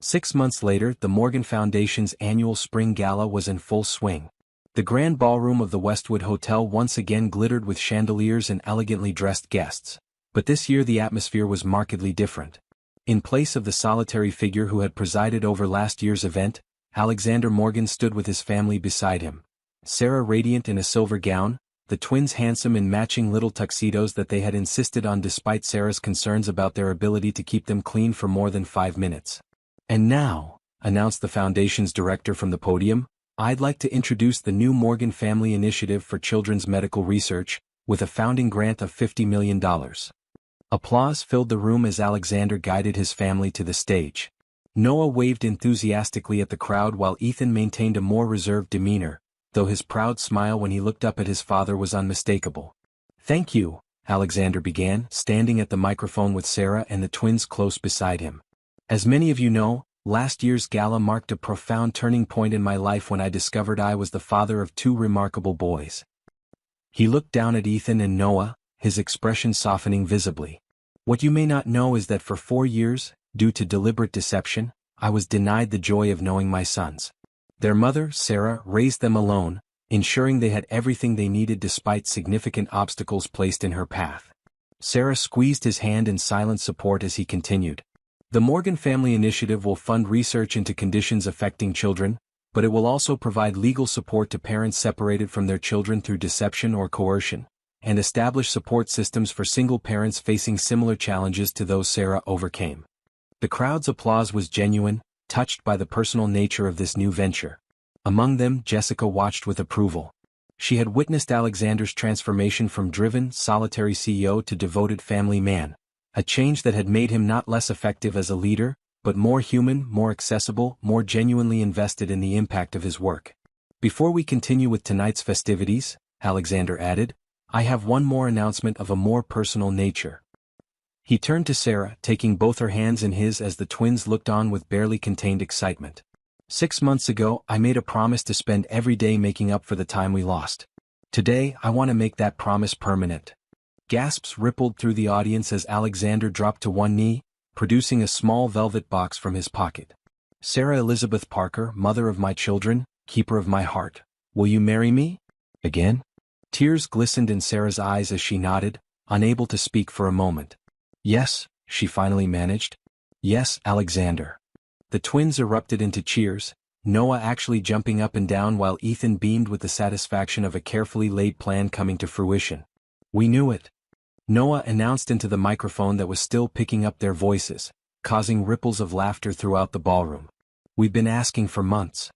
6 months later, the Morgan Foundation's annual spring gala was in full swing. The grand ballroom of the Westwood Hotel once again glittered with chandeliers and elegantly dressed guests, but this year the atmosphere was markedly different. In place of the solitary figure who had presided over last year's event, Alexander Morgan stood with his family beside him. Sarah radiant in a silver gown, the twins handsome in matching little tuxedos that they had insisted on despite Sarah's concerns about their ability to keep them clean for more than 5 minutes. "And now," announced the Foundation's director from the podium, "I'd like to introduce the new Morgan Family Initiative for Children's Medical Research, with a founding grant of $50 million. Applause filled the room as Alexander guided his family to the stage. Noah waved enthusiastically at the crowd while Ethan maintained a more reserved demeanor, though his proud smile when he looked up at his father was unmistakable. "Thank you," Alexander began, standing at the microphone with Sarah and the twins close beside him. "As many of you know, last year's gala marked a profound turning point in my life when I discovered I was the father of 2 remarkable boys." He looked down at Ethan and Noah, his expression softening visibly. "What you may not know is that for 4 years, due to deliberate deception, I was denied the joy of knowing my sons. Their mother, Sarah, raised them alone, ensuring they had everything they needed despite significant obstacles placed in her path." Sarah squeezed his hand in silent support as he continued. "The Morgan Family Initiative will fund research into conditions affecting children, but it will also provide legal support to parents separated from their children through deception or coercion, and establish support systems for single parents facing similar challenges to those Sarah overcame." The crowd's applause was genuine, touched by the personal nature of this new venture. Among them, Jessica watched with approval. She had witnessed Alexander's transformation from driven, solitary CEO to devoted family man, a change that had made him not less effective as a leader, but more human, more accessible, more genuinely invested in the impact of his work. "Before we continue with tonight's festivities," Alexander added, "I have one more announcement of a more personal nature." He turned to Sarah, taking both her hands in his as the twins looked on with barely contained excitement. 6 months ago, I made a promise to spend every day making up for the time we lost. Today, I want to make that promise permanent." Gasps rippled through the audience as Alexander dropped to one knee, producing a small velvet box from his pocket. "Sarah Elizabeth Parker, mother of my children, keeper of my heart, will you marry me?" Again? Tears glistened in Sarah's eyes as she nodded, unable to speak for a moment. "Yes," she finally managed. "Yes, Alexander." The twins erupted into cheers, Noah actually jumping up and down while Ethan beamed with the satisfaction of a carefully laid plan coming to fruition. "We knew it," Noah announced into the microphone that was still picking up their voices, causing ripples of laughter throughout the ballroom. "We've been asking for months."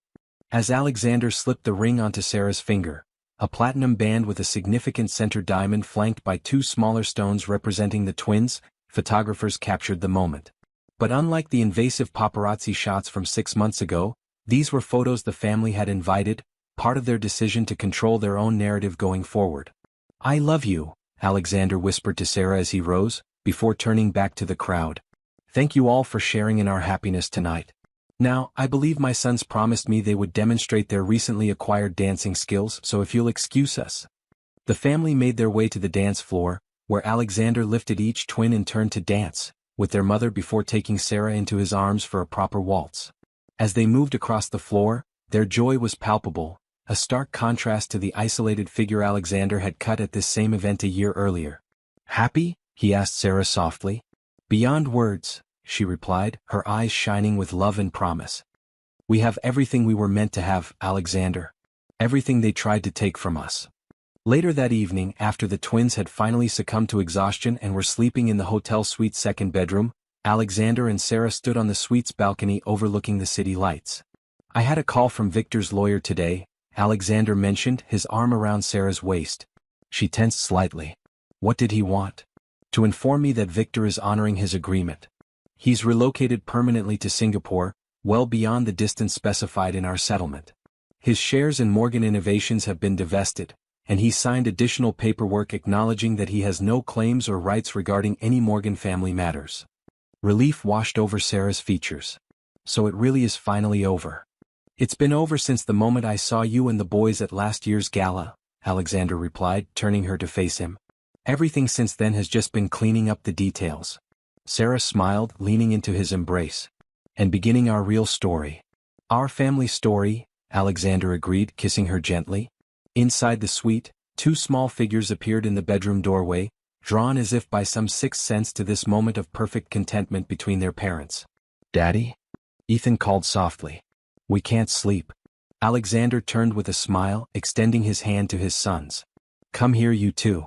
As Alexander slipped the ring onto Sarah's finger, a platinum band with a significant center diamond flanked by 2 smaller stones representing the twins, photographers captured the moment. But unlike the invasive paparazzi shots from 6 months ago, these were photos the family had invited, part of their decision to control their own narrative going forward. "I love you," Alexander whispered to Sarah as he rose, before turning back to the crowd. "Thank you all for sharing in our happiness tonight. Now, I believe my sons promised me they would demonstrate their recently acquired dancing skills, so if you'll excuse us." The family made their way to the dance floor, where Alexander lifted each twin in turn to dance, with their mother before taking Sarah into his arms for a proper waltz. As they moved across the floor, their joy was palpable, a stark contrast to the isolated figure Alexander had cut at this same event a year earlier. "Happy?" he asked Sarah softly. "Beyond words," she replied, her eyes shining with love and promise. "We have everything we were meant to have, Alexander. Everything they tried to take from us." Later that evening, after the twins had finally succumbed to exhaustion and were sleeping in the hotel suite's 2nd bedroom, Alexander and Sarah stood on the suite's balcony overlooking the city lights. "I had a call from Victor's lawyer today," Alexander mentioned, his arm around Sarah's waist. She tensed slightly. "What did he want?" "To inform me that Victor is honoring his agreement. He's relocated permanently to Singapore, well beyond the distance specified in our settlement. His shares in Morgan Innovations have been divested, and he signed additional paperwork acknowledging that he has no claims or rights regarding any Morgan family matters." Relief washed over Sarah's features. "So it really is finally over." "It's been over since the moment I saw you and the boys at last year's gala," Alexander replied, turning her to face him. "Everything since then has just been cleaning up the details." Sarah smiled, leaning into his embrace. "And beginning our real story." "Our family story," Alexander agreed, kissing her gently. Inside the suite, 2 small figures appeared in the bedroom doorway, drawn as if by some sixth sense to this moment of perfect contentment between their parents. "Daddy?" Ethan called softly. We can't sleep. Alexander turned with a smile, extending his hand to his sons. Come here, you two.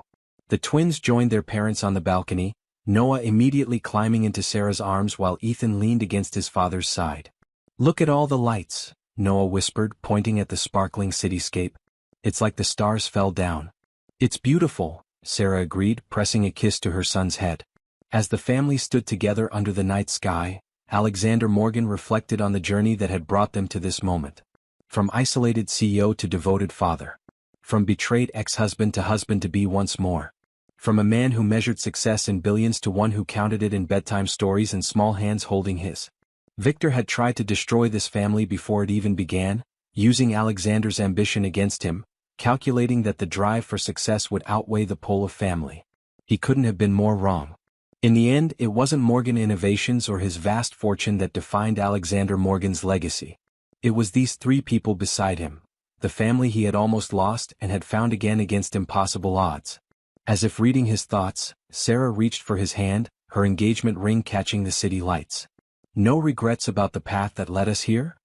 The twins joined their parents on the balcony, Noah immediately climbing into Sarah's arms while Ethan leaned against his father's side. Look at all the lights, Noah whispered, pointing at the sparkling cityscape. It's like the stars fell down. It's beautiful, Sarah agreed, pressing a kiss to her son's head. As the family stood together under the night sky, Alexander Morgan reflected on the journey that had brought them to this moment. From isolated CEO to devoted father. From betrayed ex-husband to husband-to-be once more. From a man who measured success in billions to one who counted it in bedtime stories and small hands holding his. Victor had tried to destroy this family before it even began, using Alexander's ambition against him, calculating that the drive for success would outweigh the pull of family. He couldn't have been more wrong. In the end, it wasn't Morgan Innovations or his vast fortune that defined Alexander Morgan's legacy. It was these three people beside him, the family he had almost lost and had found again against impossible odds. As if reading his thoughts, Sarah reached for his hand, her engagement ring catching the city lights. No regrets about the path that led us here?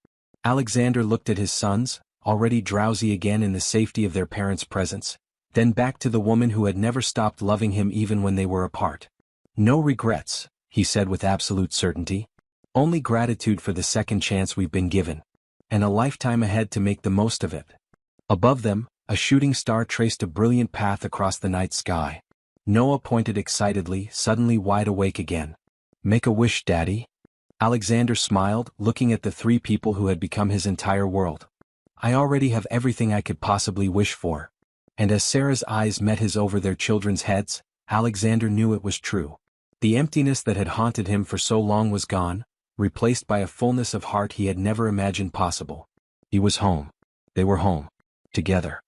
Alexander looked at his sons, already drowsy again in the safety of their parents' presence, then back to the woman who had never stopped loving him even when they were apart. No regrets, he said with absolute certainty. Only gratitude for the second chance we've been given. And a lifetime ahead to make the most of it. Above them, a shooting star traced a brilliant path across the night sky. Noah pointed excitedly, suddenly wide awake again. Make a wish, Daddy. Alexander smiled, looking at the three people who had become his entire world. I already have everything I could possibly wish for. And as Sarah's eyes met his over their children's heads, Alexander knew it was true. The emptiness that had haunted him for so long was gone, replaced by a fullness of heart he had never imagined possible. He was home. They were home. Together.